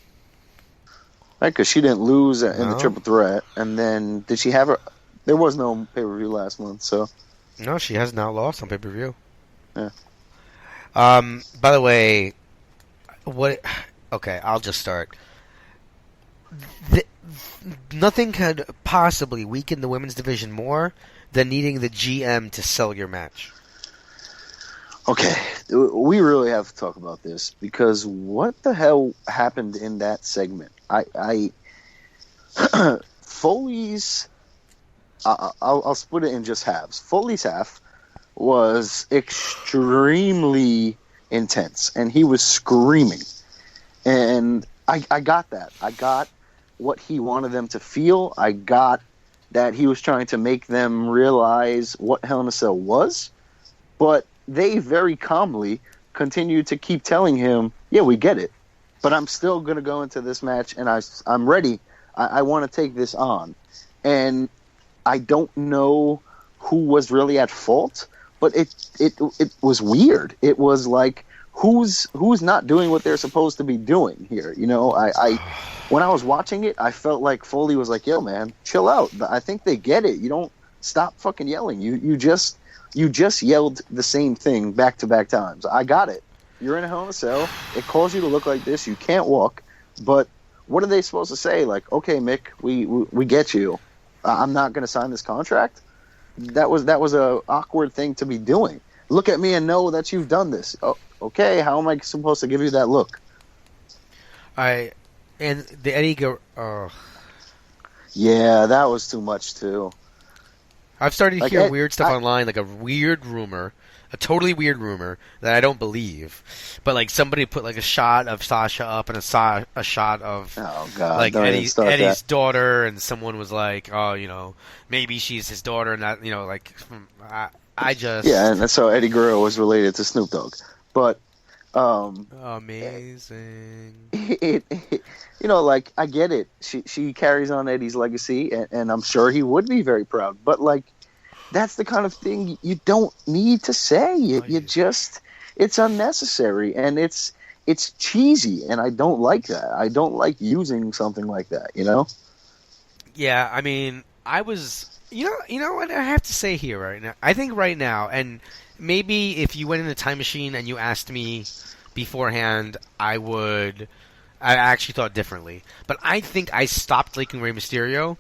Speaker 4: Right, because she didn't lose in the triple threat, and then did she have her? There was no pay-per-view last month, so
Speaker 3: no, she has not lost on pay-per-view.
Speaker 4: Yeah.
Speaker 3: By the way, what? Okay, I'll just start. Nothing could possibly weaken the women's division more than needing the GM to sell your match.
Speaker 4: Okay, we really have to talk about this, because what the hell happened in that segment? Foley's, I'll split it in just halves. Foley's half was extremely intense, and he was screaming. And I got that. I got what he wanted them to feel. I got that he was trying to make them realize what Hell in a Cell was. But they very calmly continued to keep telling him, yeah, we get it. But I'm still going to go into this match, and I'm ready. I want to take this on. And I don't know who was really at fault, but it was weird. It was like, who's not doing what they're supposed to be doing here? You know, I when I was watching it, I felt like Foley was like, yo, man, chill out. I think they get it. You don't stop fucking yelling. You just yelled the same thing back-to-back times. I got it. You're in a Hell in a Cell. It calls you to look like this. You can't walk. But what are they supposed to say? Like, okay, Mick, we get you. I'm not going to sign this contract. That was a awkward thing to be doing. Look at me and know that you've done this. Oh, okay, how am I supposed to give you that look?
Speaker 3: And the Eddie
Speaker 4: Yeah, that was too much too.
Speaker 3: I've started to hear weird stuff online, like a weird rumor, a totally weird rumor that I don't believe. But like somebody put like a shot of Sasha up and a shot of like Eddie's daughter, and someone was like, oh, you know, maybe she's his daughter, and that, you know, like I just
Speaker 4: and so Eddie Guerrero was related to Snoop Dogg, but
Speaker 3: amazing.
Speaker 4: You know, like, I get it. She carries on Eddie's legacy, and I'm sure he would be very proud. But like, that's the kind of thing you don't need to say. It's unnecessary, and it's cheesy, and I don't like that. I don't like using something like that. You know?
Speaker 3: Yeah, I mean, I was. You know what I have to say here right now. I think right now, and maybe if you went in the time machine and you asked me beforehand, I actually thought differently. But I think I stopped liking Rey Mysterio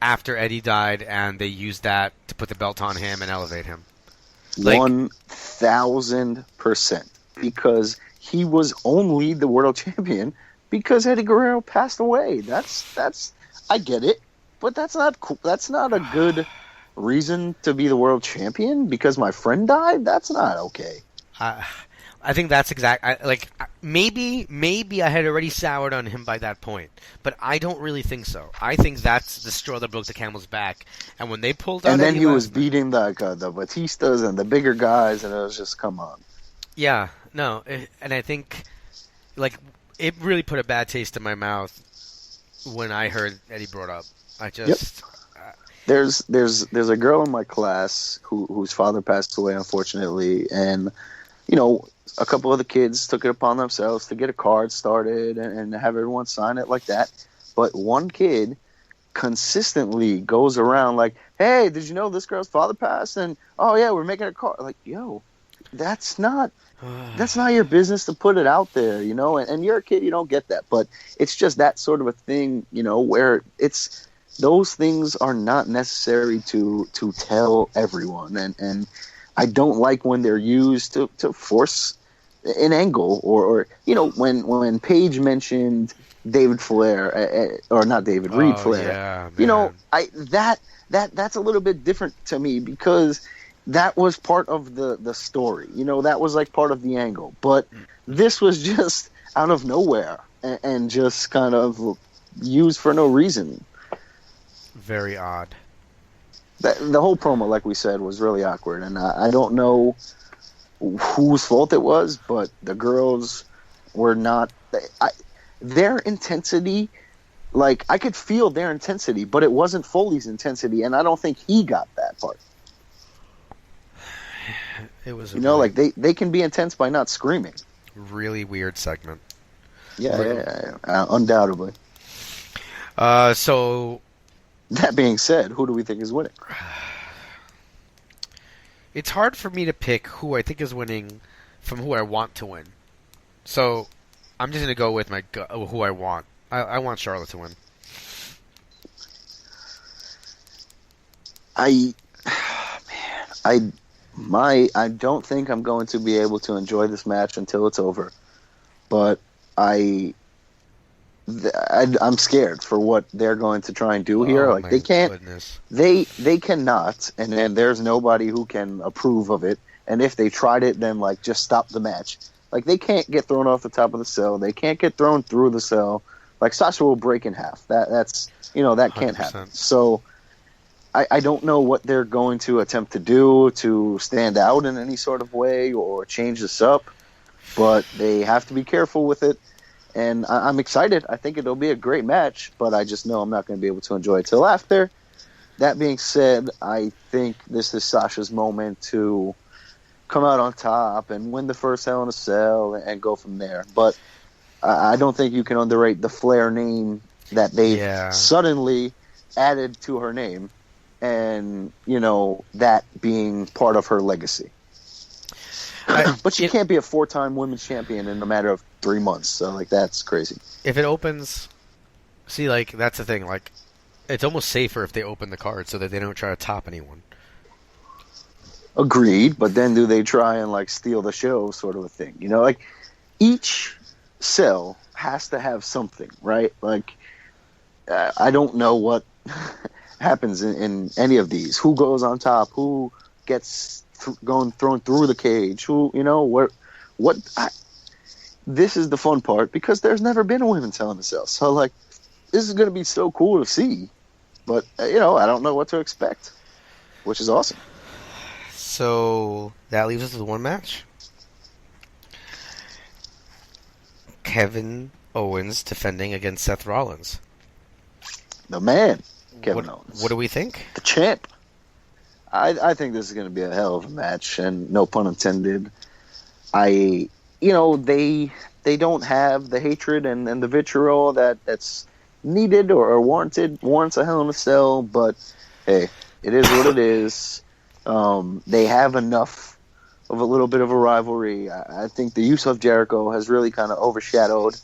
Speaker 3: after Eddie died, and they used that to put the belt on him and elevate him.
Speaker 4: 1,000%. Because he was only the world champion because Eddie Guerrero passed away. That's I get it, but that's not cool. That's not a good reason to be the world champion because my friend died. That's not okay.
Speaker 3: I think that's maybe I had already soured on him by that point, but I don't really think so. I think that's the straw that broke the camel's back. And when they pulled out,
Speaker 4: and then he was beating the Batistas and the bigger guys, and it was just, come on.
Speaker 3: Yeah, no, and I think like it really put a bad taste in my mouth when I heard Eddie brought up. I just
Speaker 4: there's a girl in my class whose father passed away, unfortunately, and you know, a couple of the kids took it upon themselves to get a card started and have everyone sign it like that. But one kid consistently goes around like, hey, did you know this girl's father passed? And, oh, yeah, we're making a card. Like, yo, that's not your business to put it out there, you know? And you're a kid, you don't get that. But it's just that sort of a thing, you know, where it's those things are not necessary to tell everyone. And I don't like when they're used to force an angle or you know, when Paige mentioned David Flair or not David Reed Flair,
Speaker 3: yeah,
Speaker 4: you know, that that's a little bit different to me because that was part of the story. That was like part of the angle. But this was just out of nowhere and just kind of used for no reason.
Speaker 3: Very odd.
Speaker 4: The whole promo, like we said, was really awkward, and I don't know whose fault it was, but the girls were not. Their intensity, like I could feel their intensity, but it wasn't Foley's intensity, and I don't think he got that part.
Speaker 3: It was
Speaker 4: like they can be intense by not screaming.
Speaker 3: Really weird segment.
Speaker 4: Yeah, undoubtedly.
Speaker 3: So.
Speaker 4: That being said, who do we think is winning?
Speaker 3: It's hard for me to pick who I think is winning from who I want to win. So I'm just going to go with who I want. I want Charlotte to win. I don't think I'm going to be able to enjoy this match until it's over. But I'm scared for what they're going to try and do here. Like they can't, goodness.
Speaker 4: they cannot, and then there's nobody who can approve of it. And if they tried it, then like just stop the match. Like they can't get thrown off the top of the cell. They can't get thrown through the cell. Like Sasha will break in half. That's that can't
Speaker 3: 100%.
Speaker 4: happen. So I don't know what they're going to attempt to do to stand out in any sort of way or change this up, but they have to be careful with it. And I'm excited. I think it'll be a great match, but I just know I'm not going to be able to enjoy it till after. That being said, I think this is Sasha's moment to come out on top and win the first Hell in a Cell and go from there. But I don't think you can underrate the Flair name that they suddenly added to her name, and that being part of her legacy. But she can't be a 4-time women's champion in a matter of 3 months. So, like, that's crazy.
Speaker 3: If it opens... See, like, that's the thing. Like, it's almost safer if they open the card so that they don't try to top anyone.
Speaker 4: Agreed. But then do they try and, like, steal the show sort of a thing? Like, each cell has to have something, right? Like, I don't know what happens in any of these. Who goes on top? Who gets... thrown through the cage? This is the fun part because there's never been a women's Hell in a Cell, so like this is going to be so cool to see, but I don't know what to expect, which is awesome.
Speaker 3: So that leaves us with one match. Kevin Owens defending against Seth Rollins.
Speaker 4: The man, Kevin Owens.
Speaker 3: What do we think?
Speaker 4: The champ. I think this is going to be a hell of a match, and no pun intended. They don't have the hatred and the vitriol that's needed or warrants a Hell in a Cell, but hey, it is what it is. They have enough of a little bit of a rivalry. I think the use of Jericho has really kind of overshadowed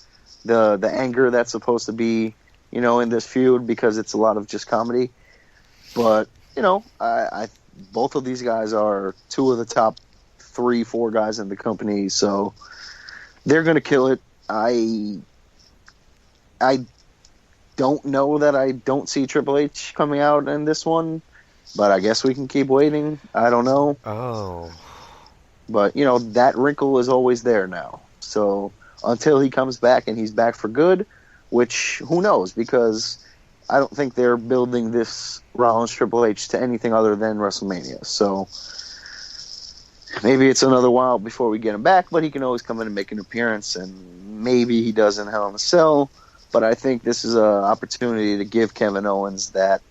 Speaker 4: the anger that's supposed to be, in this feud because it's a lot of just comedy. But, both of these guys are two of the top 3-4 guys in the company, so they're going to kill it. I don't know that I don't see Triple H coming out in this one, but I guess we can keep waiting. I don't know.
Speaker 3: Oh.
Speaker 4: But, that wrinkle is always there now. So until he comes back and he's back for good, which who knows, because I don't think they're building this Rollins Triple H to anything other than WrestleMania. So maybe it's another while before we get him back, but he can always come in and make an appearance, and maybe he does in Hell in a Cell. But I think this is an opportunity to give Kevin Owens that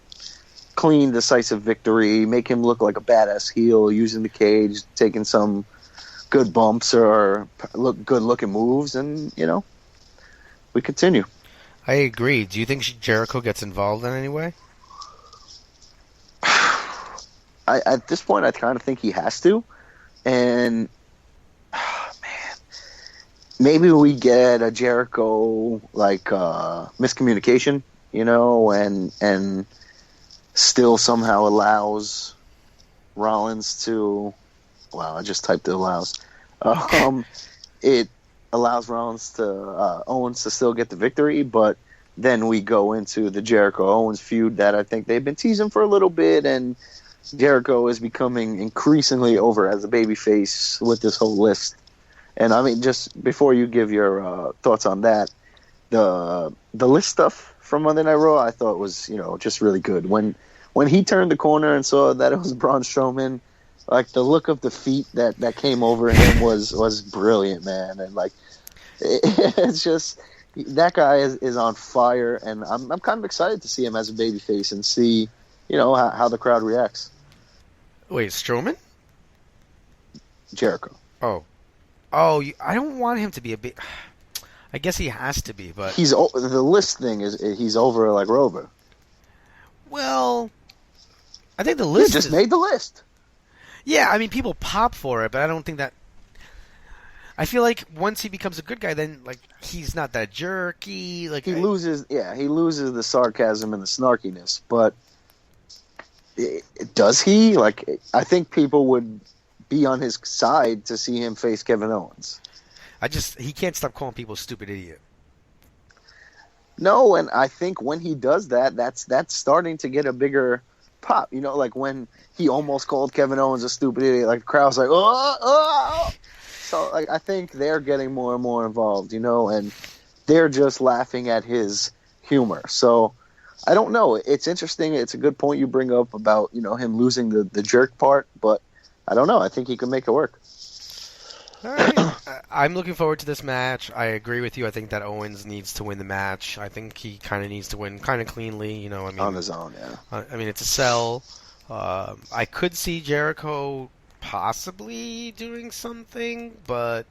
Speaker 4: clean, decisive victory, make him look like a badass heel, using the cage, taking some good bumps or good-looking moves, and, we continue.
Speaker 3: I agree. Do you think Jericho gets involved in any way?
Speaker 4: At this point, I kind of think he has to. And, maybe we get a Jericho, miscommunication, and still somehow allows Rollins to... Wow, I just typed it allows. It allows Owens to still get the victory, but then we go into the Jericho-Owens feud that I think they've been teasing for a little bit, and Jericho is becoming increasingly over as a babyface with this whole list. And I mean, just before you give your thoughts on that, the list stuff from Monday Night Raw I thought was, just really good. When he turned the corner and saw that it was Braun Strowman, like the look of defeat that came over him was brilliant, man. And like it's just that guy is on fire, and I'm kind of excited to see him as a babyface and see how the crowd reacts.
Speaker 3: Wait, Strowman?
Speaker 4: Jericho.
Speaker 3: Oh, I don't want him to be a big. I guess he has to be, but
Speaker 4: the list thing is he's over like Rover.
Speaker 3: Well, I think the list
Speaker 4: he just made the list.
Speaker 3: Yeah, I mean, people pop for it, but I don't think that. I feel like once he becomes a good guy, then like he's not that jerky. Like
Speaker 4: he loses the sarcasm and the snarkiness. But does he? Like, I think people would be on his side to see him face Kevin Owens.
Speaker 3: He can't stop calling people stupid idiot.
Speaker 4: No, and I think when he does that, that's starting to get a bigger pop. Like when he almost called Kevin Owens a stupid idiot, like the crowd's like, oh. So like I think they're getting more and more involved, and they're just laughing at his humor. So I don't know. It's interesting. It's a good point you bring up about, him losing the jerk part, but I don't know. I think he can make it work.
Speaker 3: All right. I'm looking forward to this match. I agree with you. I think that Owens needs to win the match. I think he kind of needs to win kind of cleanly.
Speaker 4: On his own, yeah.
Speaker 3: I mean, it's a sell. I could see Jericho possibly doing something, but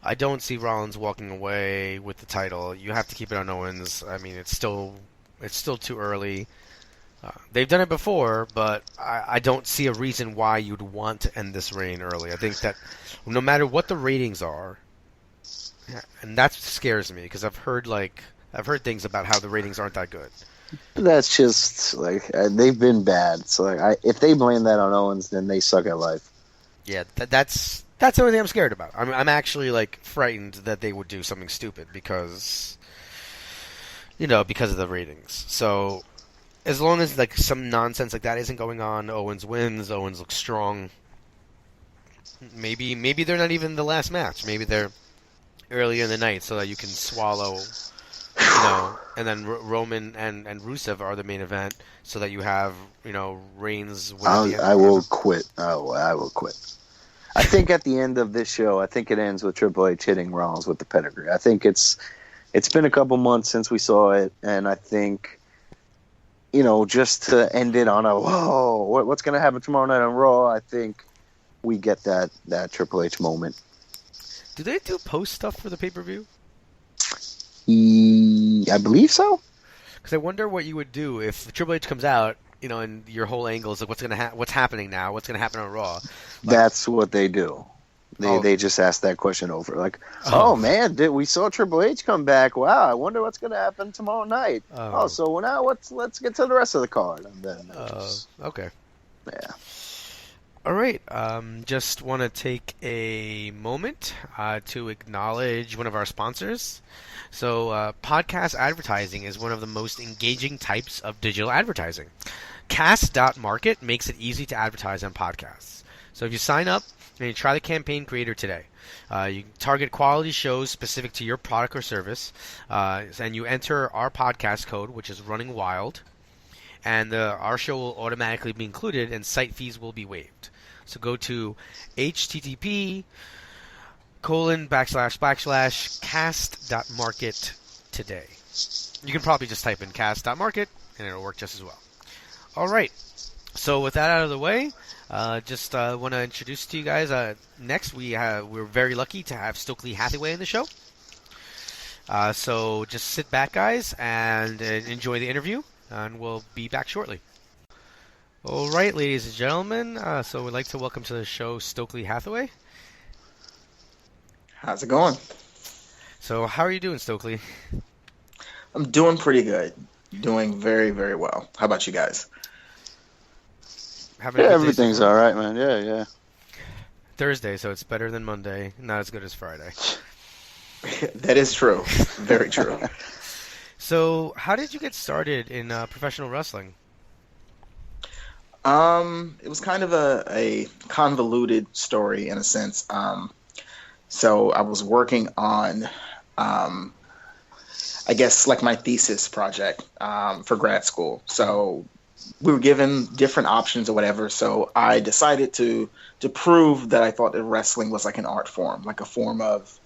Speaker 3: I don't see Rollins walking away with the title. You have to keep it on Owens. I mean, it's still too early. They've done it before, but I don't see a reason why you'd want to end this reign early. I think that no matter what the ratings are, and that scares me because I've heard things about how the ratings aren't that good.
Speaker 4: That's just like they've been bad. So like, if they blame that on Owens, then they suck at life.
Speaker 3: Yeah, that's the only thing I'm scared about. I'm actually like frightened that they would do something stupid because of the ratings. So as long as like some nonsense like that isn't going on, Owens wins. Owens looks strong. Maybe they're not even the last match. Maybe they're earlier in the night so that you can swallow, and then Roman and Rusev are the main event so that you have, Reigns winning.
Speaker 4: I will quit. I will quit. I think at the end of this show, I think it ends with Triple H hitting Rollins with the pedigree. I think it's been a couple months since we saw it, and I think, just to end it on a whoa, what's going to happen tomorrow night on Raw? I think we get that Triple H moment.
Speaker 3: Do they do post stuff for the pay-per-view?
Speaker 4: I believe so.
Speaker 3: Because I wonder what you would do if Triple H comes out, and your whole angle is like what's happening now, what's going to happen on Raw.
Speaker 4: That's what they do. They just ask that question over. Like, oh man, we saw Triple H come back. Wow, I wonder what's going to happen tomorrow night. So now let's get to the rest of the card. And then
Speaker 3: okay.
Speaker 4: Yeah.
Speaker 3: All right. Just want to take a moment to acknowledge one of our sponsors. So, podcast advertising is one of the most engaging types of digital advertising. Cast.market makes it easy to advertise on podcasts. So if you sign up and you try the campaign creator today, you target quality shows specific to your product or service, and you enter our podcast code, which is Running Wild, and our show will automatically be included and site fees will be waived. So go to http://cast.market today. You can probably just type in cast.market and it'll work just as well. All right. So with that out of the way, just want to introduce to you guys. Next, we're very lucky to have Stokely Hathaway in the show. So just sit back, guys, and enjoy the interview, and we'll be back shortly. All right, ladies and gentlemen. So we'd like to welcome to the show Stokely Hathaway.
Speaker 5: How's it going?
Speaker 3: So how are you doing, Stokely?
Speaker 5: I'm doing pretty good. Doing very, very well. How about you guys?
Speaker 4: Everything's all right, man. Yeah.
Speaker 3: Thursday, so it's better than Monday. Not as good as Friday.
Speaker 5: That is true. Very true.
Speaker 3: So, how did you get started in professional wrestling?
Speaker 5: It was kind of a convoluted story in a sense. So I was working on, I guess, like my thesis project for grad school. So we were given different options or whatever. So I decided to prove that I thought that wrestling was like an art form, like a form of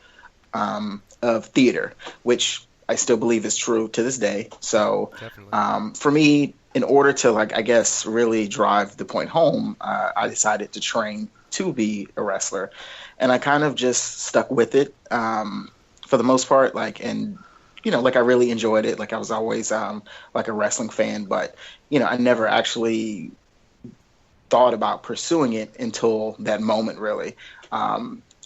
Speaker 5: theater, which I still believe is true to this day. So for me, in order to, like, I guess, really drive the point home, I decided to train to be a wrestler. And I kind of just stuck with it for the most part. Like, and, you know, like I really enjoyed it. Like I was always like a wrestling fan, but, you know, I never actually thought about pursuing it until that moment, really.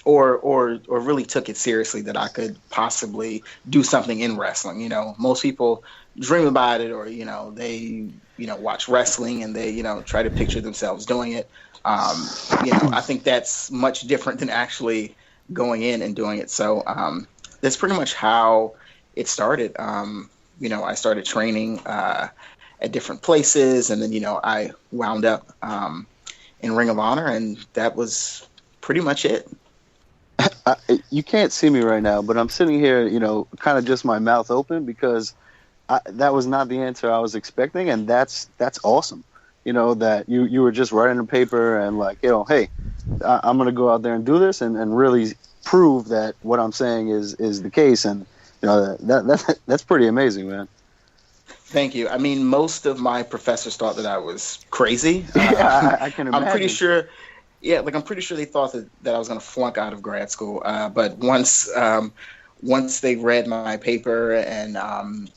Speaker 5: Or really took it seriously that I could possibly do something in wrestling. You know, most people dream about it, or, you know, they, you know, watch wrestling and they, you know, try to picture themselves doing it. You know, I think that's much different than actually going in and doing it. So that's pretty much how it started. You know, I started training at different places, and then, you know, I wound up in Ring of Honor, and that was pretty much it.
Speaker 4: You can't see me right now, but I'm sitting here, you know, kind of just my mouth open, because that was not the answer I was expecting, and that's awesome. You know, that you were just writing a paper and like, you know, hey, I'm going to go out there and do this and really prove that what I'm saying is the case, and, you know, that's pretty amazing, man.
Speaker 5: Thank you. I mean, most of my professors thought that I was crazy.
Speaker 4: Yeah, I can imagine.
Speaker 5: I'm pretty sure. Yeah, like I'm pretty sure they thought that I was going to flunk out of grad school. But once they read my paper and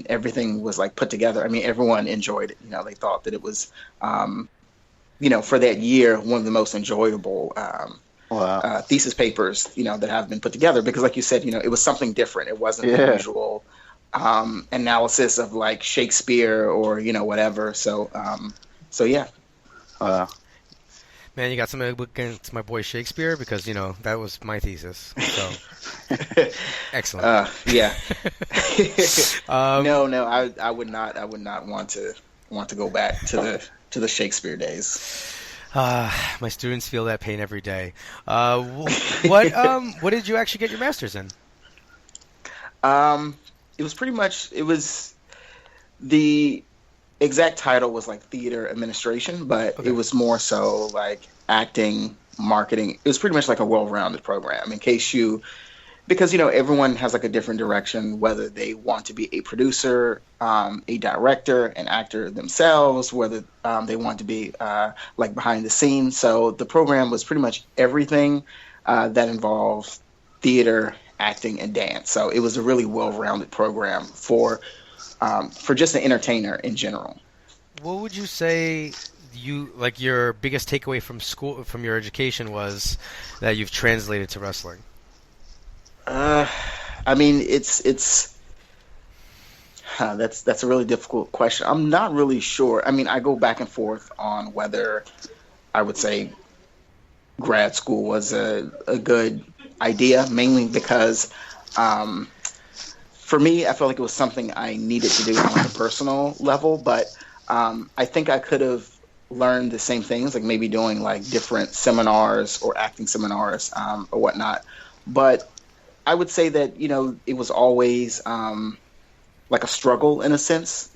Speaker 5: everything was like put together, I mean, everyone enjoyed it. You know, they thought that it was, you know, for that year, one of the most enjoyable thesis papers, you know, that have been put together. Because, like you said, you know, it was something different. It wasn't the usual analysis of like Shakespeare or, you know, whatever. So yeah.
Speaker 3: Man, you got something against my boy Shakespeare, because, you know, that was my thesis. So excellent.
Speaker 5: Yeah. No, I would not want to go back to the Shakespeare days.
Speaker 3: My students feel that pain every day. What did you actually get your master's in?
Speaker 5: It was the exact title was like theater administration, but it was more so like acting, marketing. It was pretty much like a well-rounded program, because, you know, everyone has like a different direction, whether they want to be a producer, a director, an actor themselves, whether they want to be like behind the scenes. So the program was pretty much everything that involved theater, acting, and dance. So it was a really well-rounded program for just an entertainer in general.
Speaker 3: What would you say your biggest takeaway from school, from your education, was that you've translated to wrestling?
Speaker 5: I mean, that's a really difficult question. I'm not really sure. I mean, I go back and forth on whether I would say grad school was a good idea, mainly because for me, I felt like it was something I needed to do on a personal level, but I think I could have learned the same things, like maybe doing like different seminars or acting seminars or whatnot. But I would say that, you know, it was always like a struggle in a sense.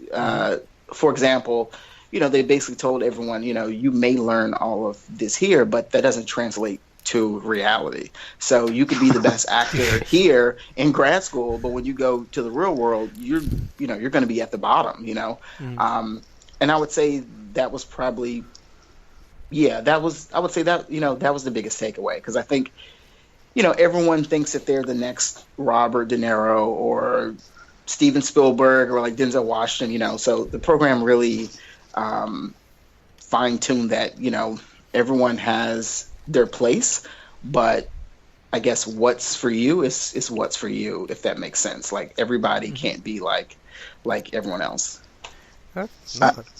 Speaker 5: For example, you know, they basically told everyone, you know, you may learn all of this here, but that doesn't translate to reality. So you could be the best actor here in grad school, but when you go to the real world, you're going to be at the bottom, you know. And I would say that was probably, I would say that, you know, that was the biggest takeaway, because I think, you know, everyone thinks that they're the next Robert De Niro or Steven Spielberg or like Denzel Washington, you know. So the program really fine-tuned that, you know, everyone has their place, but I guess what's for you is what's for you, if that makes sense. Like everybody can't be like everyone else.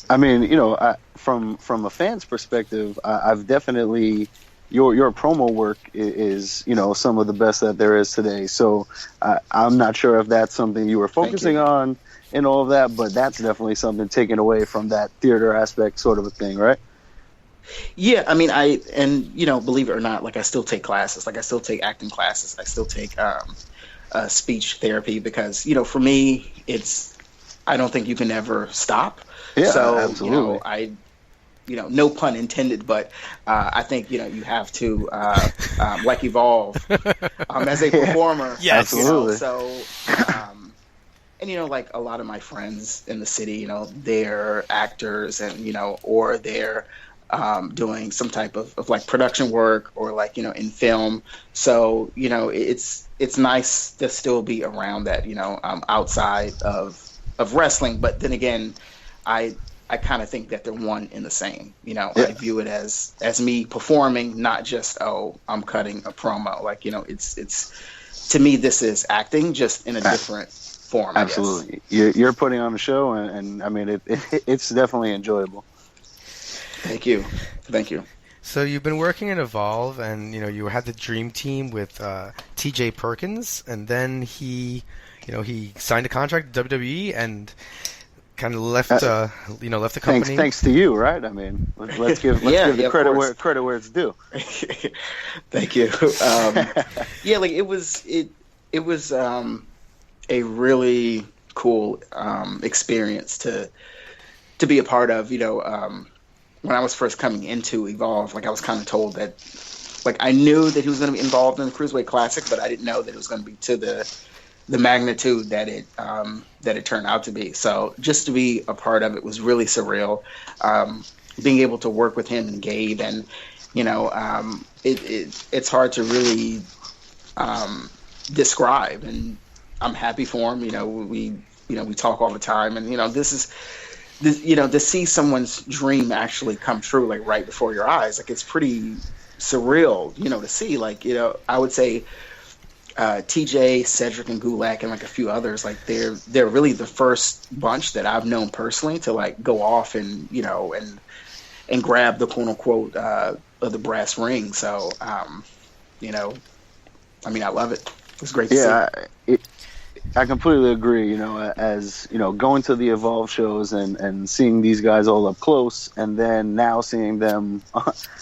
Speaker 4: I mean, you know, from a fan's perspective, I've definitely your promo work is, you know, some of the best that there is today. So I'm not sure if that's something you were focusing on and all of that, but that's definitely something taken away from that theater aspect sort of a thing, right?
Speaker 5: Yeah, I mean, believe it or not, like I still take classes, like I still take acting classes, I still take speech therapy because, for me, I don't think you can ever stop.
Speaker 4: Yeah,
Speaker 5: so,
Speaker 4: absolutely.
Speaker 5: No pun intended, but I think, you have to, evolve as a performer.
Speaker 3: Yes.
Speaker 4: Absolutely.
Speaker 5: And, like a lot of my friends in the city, they're actors and, or they're doing some type of like production work or like, in film. So, it's nice to still be around that, outside of wrestling. But then again, I kind of think that they're one in the same.
Speaker 4: Yeah.
Speaker 5: I view it as me performing, not just, I'm cutting a promo. Like, it's to me, this is acting just in a different form.
Speaker 4: Absolutely. You're putting on a show, and I mean, it's definitely enjoyable.
Speaker 5: Thank you.
Speaker 3: So you've been working in Evolve, and you had the Dream Team with TJ Perkins, and then he signed a contract with WWE and kind of left the company.
Speaker 4: Thanks to you, right? I mean, let's give the credit where it's due.
Speaker 5: Thank you. Like it was a really cool experience to be a part of. When I was first coming into Evolve, like I was kind of told that, like I knew that he was going to be involved in the Cruiserweight Classic, but I didn't know that it was going to be to the magnitude that it turned out to be. So just to be a part of it was really surreal. Being able to work with him and Gabe, and it's hard to really describe. And I'm happy for him. We talk all the time, and this to see someone's dream actually come true, like right before your eyes, like it's pretty surreal, to see. Like, I would say TJ, Cedric, and Gulak, and like a few others, like they're really the first bunch that I've known personally to like go off and and grab the quote unquote of the brass ring. So I mean, I love it. It's great to see.
Speaker 4: I completely agree. As going to the Evolve shows and seeing these guys all up close, and then now seeing them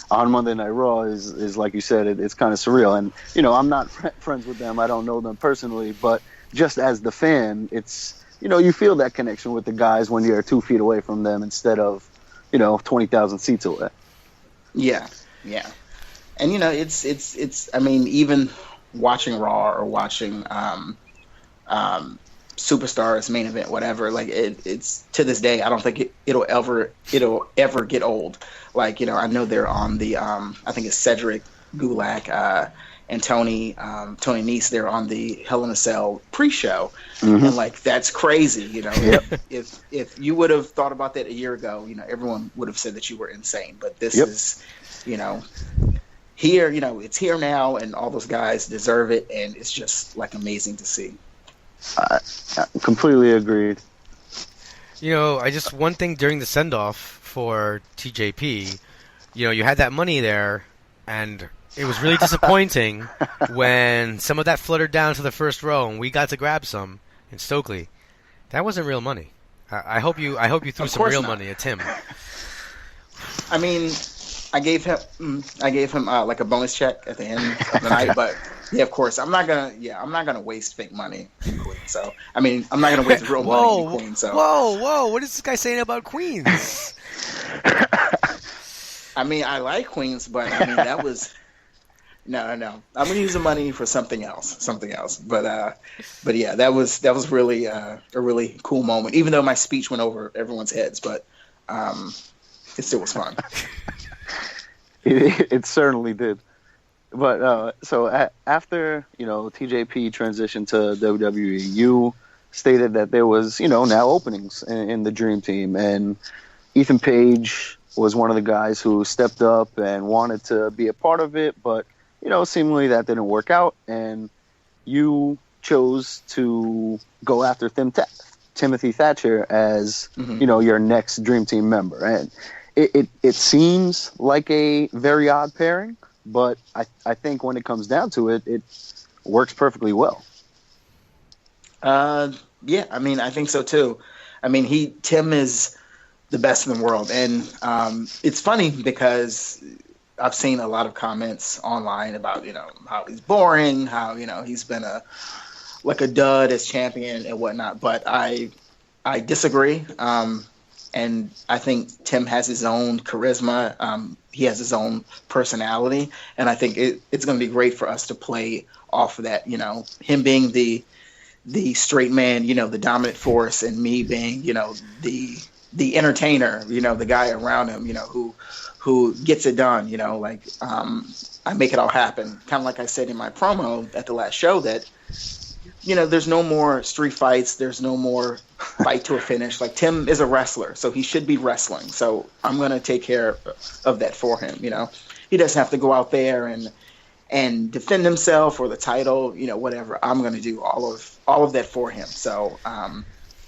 Speaker 4: on Monday Night Raw is like you said, it's kind of surreal. And I'm not friends with them. I don't know them personally, but just as the fan, it's you feel that connection with the guys when you're 2 feet away from them instead of 20,000 seats away.
Speaker 5: Yeah. And it's. I mean, even watching Raw or watching Superstars, Main Event, whatever, like it's to this day I don't think it'll ever get old. Like I know they're on the I think it's Cedric, Gulak, and Tony Nese. They're on the Hell in a Cell pre-show, and like that's crazy. If you would have thought about that a year ago, everyone would have said that you were insane. But this is here. It's here now, and all those guys deserve it, and it's just like amazing to see.
Speaker 4: I completely agreed.
Speaker 3: One thing during the send-off for TJP, you had that money there, and it was really disappointing when some of that fluttered down to the first row, and we got to grab some in Stokely. That wasn't real money. I hope you threw some real money at Tim.
Speaker 5: I mean, I gave him like a bonus check at the end of the night, but. Yeah, of course. I'm not gonna waste fake money in Queens. So I mean, I'm not gonna waste real money in Queens. So
Speaker 3: whoa! What is this guy saying about Queens?
Speaker 5: I mean, I like Queens, but I mean that was no. I'm gonna use the money for something else. But yeah, that was really a really cool moment. Even though my speech went over everyone's heads, but it still was fun.
Speaker 4: It certainly did. But so after TJP transitioned to WWE, you stated that there was now openings in the Dream Team, and Ethan Page was one of the guys who stepped up and wanted to be a part of it, but seemingly that didn't work out, and you chose to go after Timothy Thatcher as your next Dream Team member, and it seems like a very odd pairing. But I think when it comes down to it, it works perfectly well.
Speaker 5: Yeah, I mean, I think so too. I mean, Tim is the best in the world, and it's funny because I've seen a lot of comments online about how he's boring, how he's been a dud as champion and whatnot. But I disagree, and I think Tim has his own charisma. He has his own personality, and I think it's going to be great for us to play off of that. Him being the straight man, the dominant force, and me being, the entertainer, the guy around him, who gets it done, I make it all happen. Kind of like I said in my promo at the last show that, there's no more street fights. There's no more fight to a finish. Like, Tim is a wrestler, so he should be wrestling. So I'm going to take care of that for him. He doesn't have to go out there and defend himself or the title, whatever. I'm going to do all of that for him. So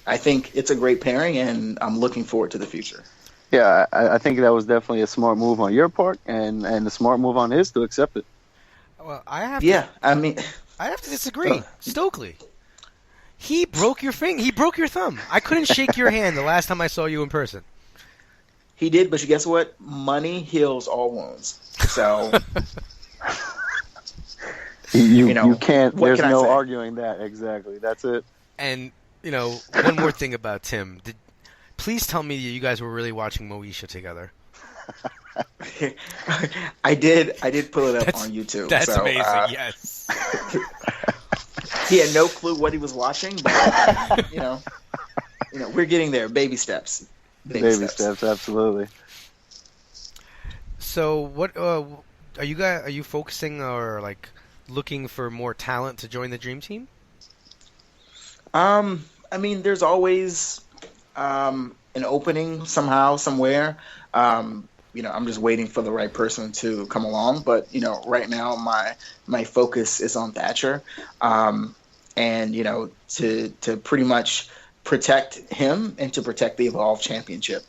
Speaker 5: I think it's a great pairing, and I'm looking forward to the future.
Speaker 4: Yeah, I think that was definitely a smart move on your part, and a smart move on his to accept it.
Speaker 3: Well, I have to disagree. Stokely, he broke your finger. He broke your thumb. I couldn't shake your hand the last time I saw you in person.
Speaker 5: He did, but guess what? Money heals all wounds. So
Speaker 4: you can't. There's no arguing that. Exactly. That's it.
Speaker 3: And one more thing about Tim. Please tell me you guys were really watching Moesha together.
Speaker 5: I did pull it up on YouTube.
Speaker 3: That's amazing. Yes.
Speaker 5: He had no clue what he was watching, but we're getting there. Baby steps. Baby steps.
Speaker 4: Absolutely.
Speaker 3: So, what are you focusing or looking for more talent to join the Dream Team?
Speaker 5: I mean, there's always an opening somehow, somewhere. I'm just waiting for the right person to come along. But, right now my focus is on Thatcher. And, to pretty much protect him and to protect the Evolve Championship.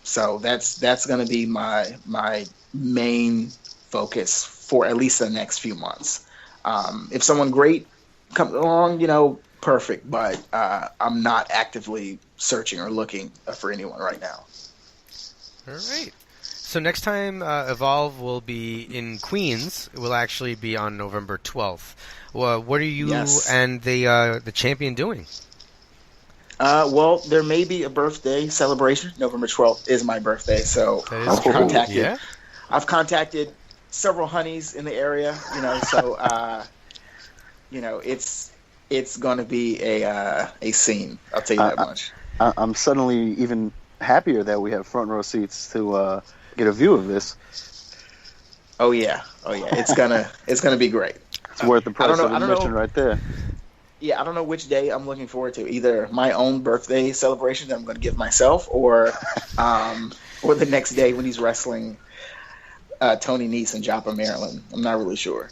Speaker 5: So that's going to be my main focus for at least the next few months. If someone great comes along, perfect. But I'm not actively searching or looking for anyone right now.
Speaker 3: All right. So next time Evolve will be in Queens. It will actually be on November 12th. Well, what are you and the champion doing?
Speaker 5: Well, there may be a birthday celebration. November 12th is my birthday, so I've contacted several honeys in the area. So it's going to be a scene. I'll tell you that much.
Speaker 4: I'm suddenly even happier that we have front row seats to get a view of this.
Speaker 5: Oh yeah, it's gonna be great.
Speaker 4: It's worth the price of admission right there.
Speaker 5: Yeah, I don't know which day I'm looking forward to. Either my own birthday celebration that I'm going to give myself, or the next day when he's wrestling Tony Nese in Joppa, Maryland. I'm not really sure.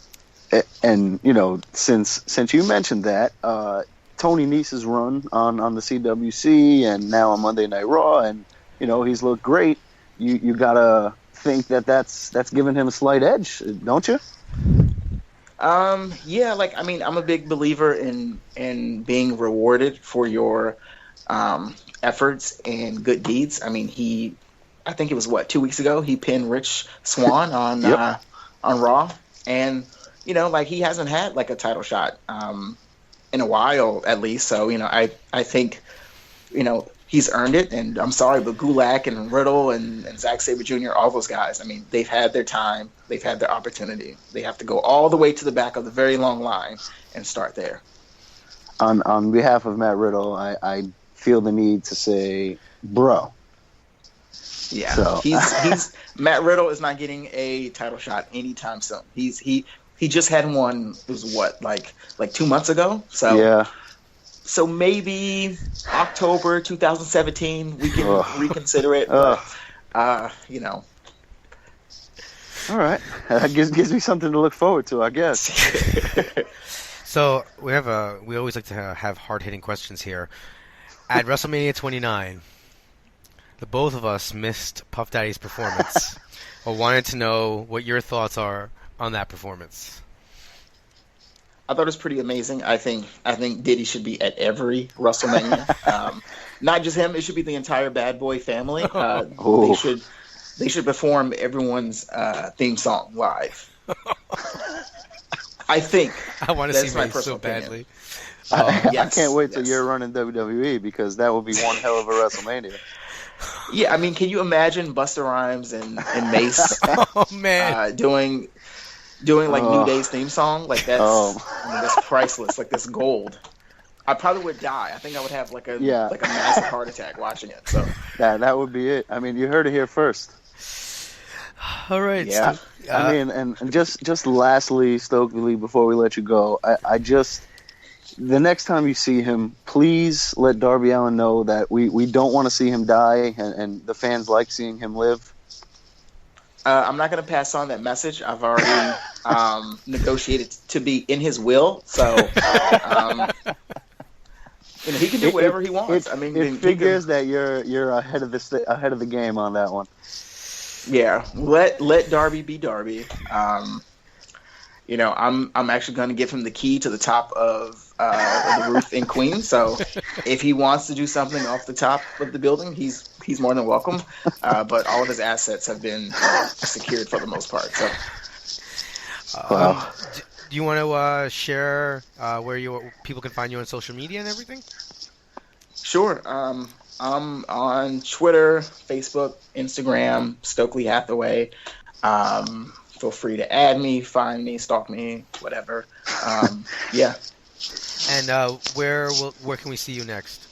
Speaker 4: And since you mentioned that, Tony Nese's run on the CWC and now on Monday Night Raw, and he's looked great. You gotta think that's given him a slight edge, don't you?
Speaker 5: Yeah, I'm a big believer in being rewarded for your efforts and good deeds. I mean, I think it was 2 weeks ago he pinned Rich Swann on on Raw, and he hasn't had a title shot in a while at least. So I think he's earned it, and I'm sorry, but Gulak and Riddle and Zack Sabre Jr., all those guys, I mean, they've had their time, they've had their opportunity. They have to go all the way to the back of the very long line and start there.
Speaker 4: On behalf of Matt Riddle, I feel the need to say, bro.
Speaker 5: Yeah, so. he's Matt Riddle is not getting a title shot anytime soon. He just had one. It was 2 months ago. So
Speaker 4: yeah.
Speaker 5: So maybe October 2017 we can reconsider it. But,
Speaker 4: All right, that gives me something to look forward to, I guess.
Speaker 3: So we always like to have hard-hitting questions here. At WrestleMania 29, the both of us missed Puff Daddy's performance. I wanted to know what your thoughts are on that performance.
Speaker 5: I thought it was pretty amazing. I think Diddy should be at every WrestleMania. Not just him; it should be the entire Bad Boy family. They should perform everyone's theme song live. I think.
Speaker 3: I want to see Vince so badly.
Speaker 4: I can't wait till you're running WWE, because that would be one hell of a WrestleMania.
Speaker 5: Yeah, I mean, can you imagine Busta Rhymes and Mace doing like New Day's theme song? Like that's priceless. Like that's gold. I probably would die. I think I would have like a massive heart attack watching it. So
Speaker 4: that would be it. I mean, you heard it here first.
Speaker 3: All right.
Speaker 4: Yeah. I mean, and just lastly, Stokely, before we let you go, I just, the next time you see him, please let Darby Allin know that we don't want to see him die, and the fans like seeing him live.
Speaker 5: I'm not going to pass on that message. I've already negotiated to be in his will, so he can do whatever he wants.
Speaker 4: It figures that you're ahead of the game on that one.
Speaker 5: Yeah, let Darby be Darby. I'm actually going to give him the key to the top of the roof in Queens. So if he wants to do something off the top of the building, he's more than welcome. But all of his assets have been secured for the most part. So,
Speaker 3: do you want to share where people can find you on social media and everything?
Speaker 5: Sure. I'm on Twitter, Facebook, Instagram, Stokely Hathaway. Feel free to add me, find me, stalk me, whatever. Yeah.
Speaker 3: And where can we see you next?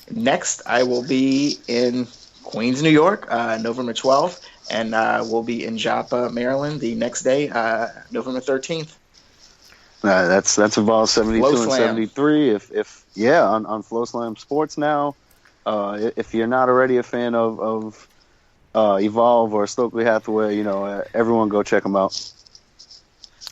Speaker 5: Next, I will be in Queens, New York, November 12th, and we'll be in Joppa, Maryland, the next day, November 13th.
Speaker 4: That's Evolve 72 and 73. If on Flow Slam Sports now. If you're not already a fan of Evolve or Stokely Hathaway, everyone go check them out.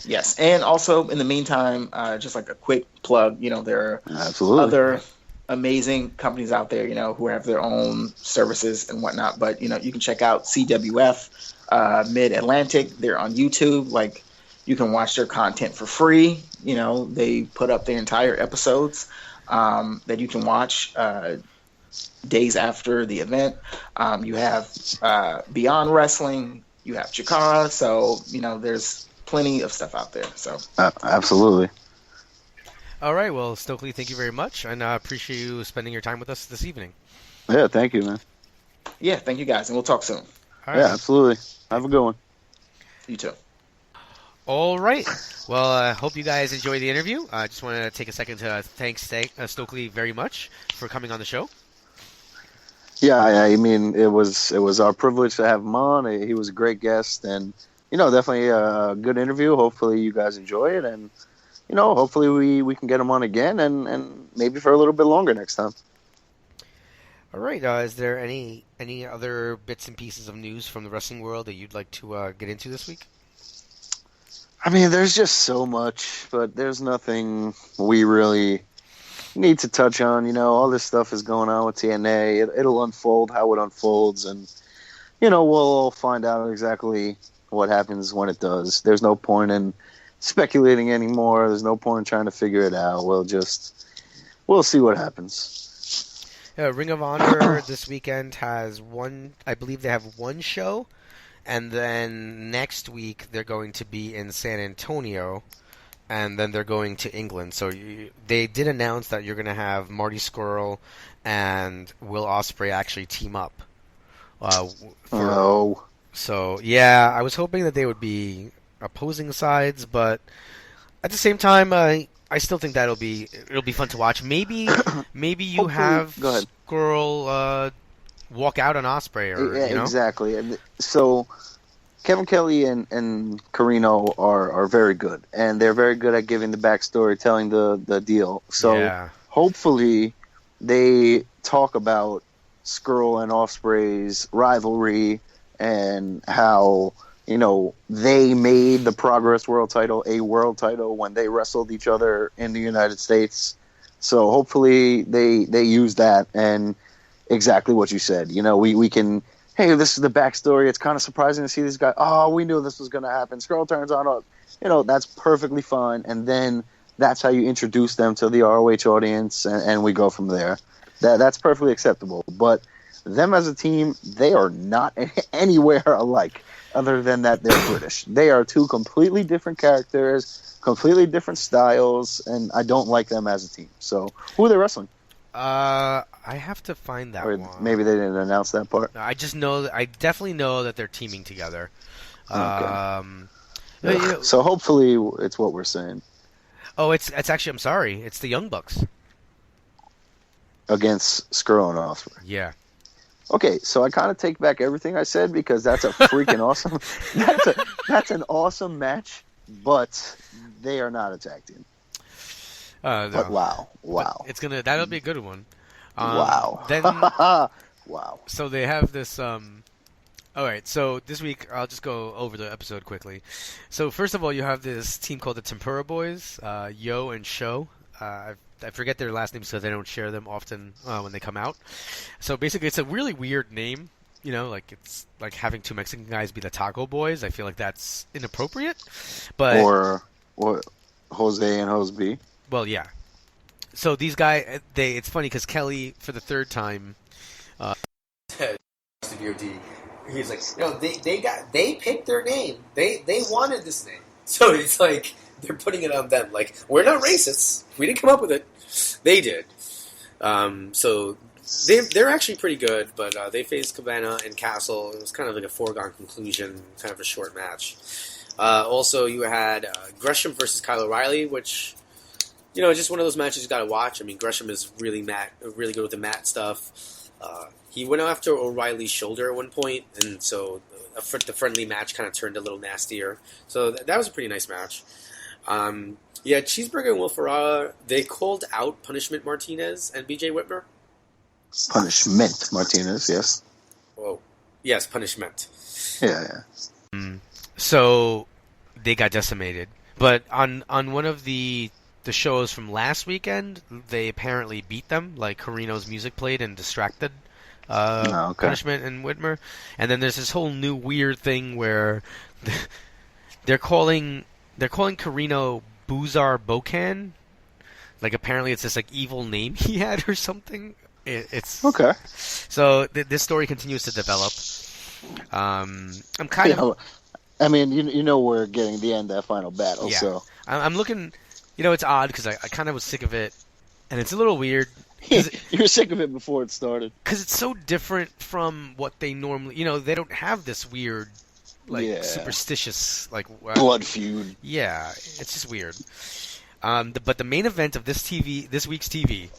Speaker 5: Yes, and also in the meantime, just like a quick plug, there are other amazing companies out there, who have their own services and whatnot. But you can check out CWF Mid Atlantic. They're on YouTube. Like, you can watch their content for free. They put up their entire episodes that you can watch days after the event. You have Beyond Wrestling, you have Chikara, so there's plenty of stuff out there. So
Speaker 4: absolutely.
Speaker 3: All right, well, Stokely, thank you very much, and I appreciate you spending your time with us this evening.
Speaker 4: Yeah, thank you, man.
Speaker 5: Yeah, thank you guys, and we'll talk soon.
Speaker 3: All right.
Speaker 4: Yeah, absolutely. Have a good one.
Speaker 5: You too.
Speaker 3: All right. Well, I hope you guys enjoyed the interview. I just want to take a second to thank Stokely very much for coming on the show.
Speaker 4: Yeah, I mean, it was our privilege to have him on. He was a great guest, and definitely a good interview. Hopefully, you guys enjoy it, and hopefully we can get him on again, and maybe for a little bit longer next time.
Speaker 3: All right. Is there any other bits and pieces of news from the wrestling world that you'd like to get into this week?
Speaker 4: I mean, there's just so much, but there's nothing we really need to touch on. All this stuff is going on with TNA. It'll unfold how it unfolds, and we'll all find out exactly what happens when it does. There's no point in speculating anymore. There's no point in trying to figure it out. We'll see what happens.
Speaker 3: Ring of Honor this weekend has I believe they have one show, and then next week they're going to be in San Antonio. And then they're going to England. So they did announce that you're going to have Marty Scurll and Will Ospreay actually team up. So, yeah, I was hoping that they would be opposing sides, but at the same time, I still think it'll be fun to watch. Maybe you have Scurll walk out on Ospreay,
Speaker 4: exactly. And so Kevin Kelly and Carino are very good, and they're very good at giving the backstory, telling the deal. So hopefully they talk about Scurll and Ospreay's rivalry and how they made the Progress World title a world title when they wrestled each other in the United States. So hopefully they use that, and exactly what you said. We can hey, this is the backstory. It's kind of surprising to see these guys. Oh, we knew this was going to happen. Scroll turns on. That's perfectly fine. And then that's how you introduce them to the ROH audience, and we go from there. That's perfectly acceptable. But them as a team, they are not anywhere alike, other than that they're British. They are two completely different characters, completely different styles, and I don't like them as a team. So, who are they wrestling?
Speaker 3: I have to find that
Speaker 4: Or
Speaker 3: one.
Speaker 4: maybe they didn't announce that part.
Speaker 3: I just know I definitely know that they're teaming together.
Speaker 4: Okay. So hopefully it's what we're saying.
Speaker 3: Oh, it's actually, I'm sorry, it's the Young Bucks
Speaker 4: Against Skrull and Ospreay.
Speaker 3: Yeah.
Speaker 4: Okay, so I kind of take back everything I said because that's a freaking awesome. That's an awesome match, but they are not a tag team.
Speaker 3: No.
Speaker 4: But wow.
Speaker 3: But that'll be a good one.
Speaker 4: Wow.
Speaker 3: Then,
Speaker 4: wow.
Speaker 3: so they have this. All right, so this week I'll just go over the episode quickly. So first of all, you have this team called the Tempura Boys, Yo and Sho. I forget their last names because they don't share them often when they come out. So basically, it's a really weird name. Like it's like having two Mexican guys be the Taco Boys. I feel like that's inappropriate. But
Speaker 4: or Jose and Jose B.
Speaker 3: Well, yeah. So these guys, it's funny because Kelly, for the third time,
Speaker 6: he's like, they picked their name. They wanted this name. So it's like they're putting it on them. Like, we're not racists. We didn't come up with it. They did. So they're actually pretty good, but they faced Cabana and Castle. It was kind of like a foregone conclusion, kind of a short match. Also, you had Gresham versus Kyle O'Reilly, which, just one of those matches you got to watch. I mean, Gresham is really good with the mat stuff. He went after O'Reilly's shoulder at one point, and so the friendly match kind of turned a little nastier. So that was a pretty nice match. Yeah, Cheeseburger and Will Ferrara, they called out Punishment Martinez and BJ Whitmer.
Speaker 4: Punishment Martinez, yes.
Speaker 6: Oh, yes, Punishment.
Speaker 4: Yeah.
Speaker 3: So they got decimated. But on one of the shows from last weekend, they apparently beat them. Like Carino's music played and distracted Punishment and Whitmer. And then there's this whole new weird thing where they're calling Carino Boozar Bokan. Like apparently it's this like evil name he had or something. It's
Speaker 4: okay.
Speaker 3: So this story continues to develop. I'm kind of.
Speaker 4: I mean, we're getting the end of that final battle.
Speaker 3: Yeah.
Speaker 4: So
Speaker 3: I'm looking. It's odd because I kind of was sick of it, and it's a little weird.
Speaker 4: You were sick of it before it started.
Speaker 3: Because it's so different from what they normally. They don't have this weird, superstitious
Speaker 4: blood feud.
Speaker 3: Yeah, it's just weird. But the main event of this week's TV,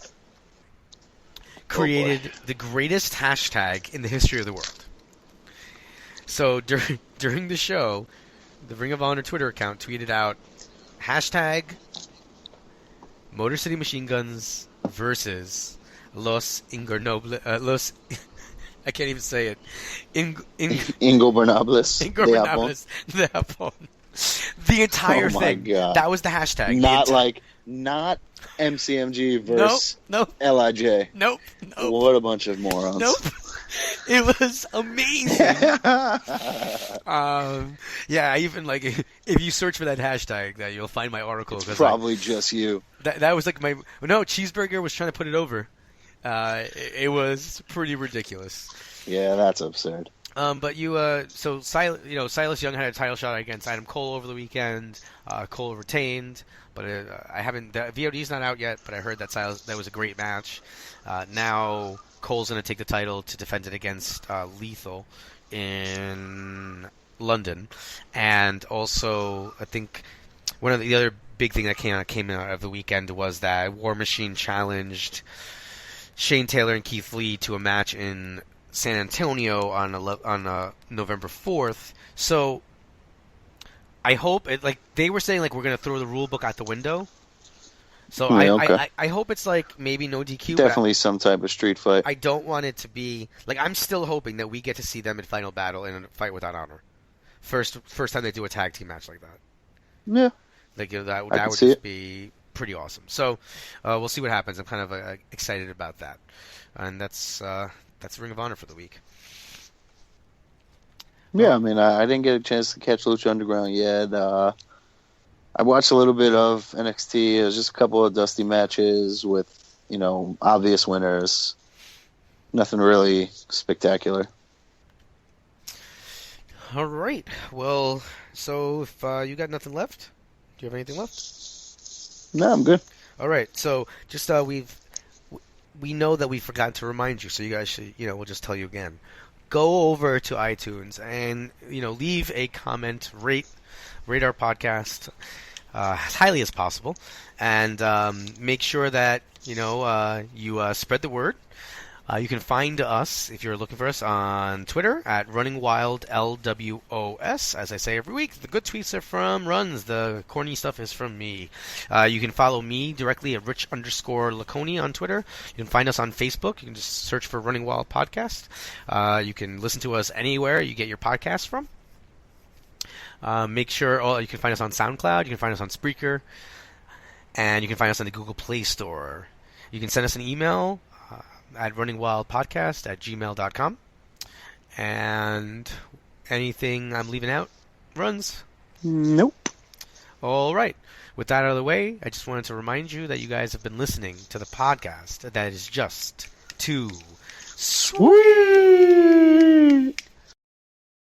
Speaker 3: created the greatest hashtag in the history of the world. So during the show, the Ring of Honor Twitter account tweeted out hashtag Motor City Machine Guns versus Los Ingobernables. I can't even say it.
Speaker 4: Ingobernables.
Speaker 3: Ingobernables de Japón. The entire thing.
Speaker 4: God.
Speaker 3: That was the hashtag.
Speaker 4: Not MCMG versus LIJ.
Speaker 3: Nope.
Speaker 4: What a bunch of morons.
Speaker 3: Nope. It was amazing. I even if you search for that hashtag, that you'll find my article.
Speaker 4: It's probably just you.
Speaker 3: That was Cheeseburger was trying to put it over. It was pretty ridiculous.
Speaker 4: Yeah, that's absurd.
Speaker 3: But Silas Young had a title shot against Adam Cole over the weekend. Cole retained, but I haven't. The VOD's not out yet, but I heard that was a great match. Now Cole's going to take the title to defend it against Lethal in London, and also I think one of the other big thing that came out of the weekend was that War Machine challenged Shane Taylor and Keith Lee to a match in San Antonio on November 4th. So I hope they were saying we're going to throw the rule book out the window. So I hope it's maybe no DQ.
Speaker 4: Definitely some type of street fight.
Speaker 3: I don't want it to be I'm still hoping that we get to see them in Final Battle in a Fight Without Honor. First time they do a tag team match like that.
Speaker 4: Yeah.
Speaker 3: That would just be pretty awesome. So we'll see what happens. I'm kind of excited about that, and that's Ring of Honor for the week.
Speaker 4: Yeah, I mean, I didn't get a chance to catch Lucha Underground yet. I watched a little bit of NXT. It was just a couple of dusty matches with, obvious winners. Nothing really spectacular.
Speaker 3: All right. Well, so if you got nothing left, do you have anything left?
Speaker 4: No, I'm good.
Speaker 3: All right. So just we know that we forgot to remind you, so you guys should, we'll just tell you again. Go over to iTunes and leave a comment, rate our podcast as highly as possible, and make sure that you spread the word. You can find us, if you're looking for us, on Twitter at RunningWildLWOS. As I say every week, the good tweets are from Runz. The corny stuff is from me. You can follow me directly at Rich_Laconi on Twitter. You can find us on Facebook. You can just search for Running Wild Podcast. You can listen to us anywhere you get your podcasts from. Make sure you can find us on SoundCloud. You can find us on Spreaker. And you can find us on the Google Play Store. You can send us an email at runningwildpodcast@gmail.com. And anything I'm leaving out, Runz?
Speaker 4: Nope.
Speaker 3: All right. With that out of the way, I just wanted to remind you that you guys have been listening to the podcast that is just too sweet.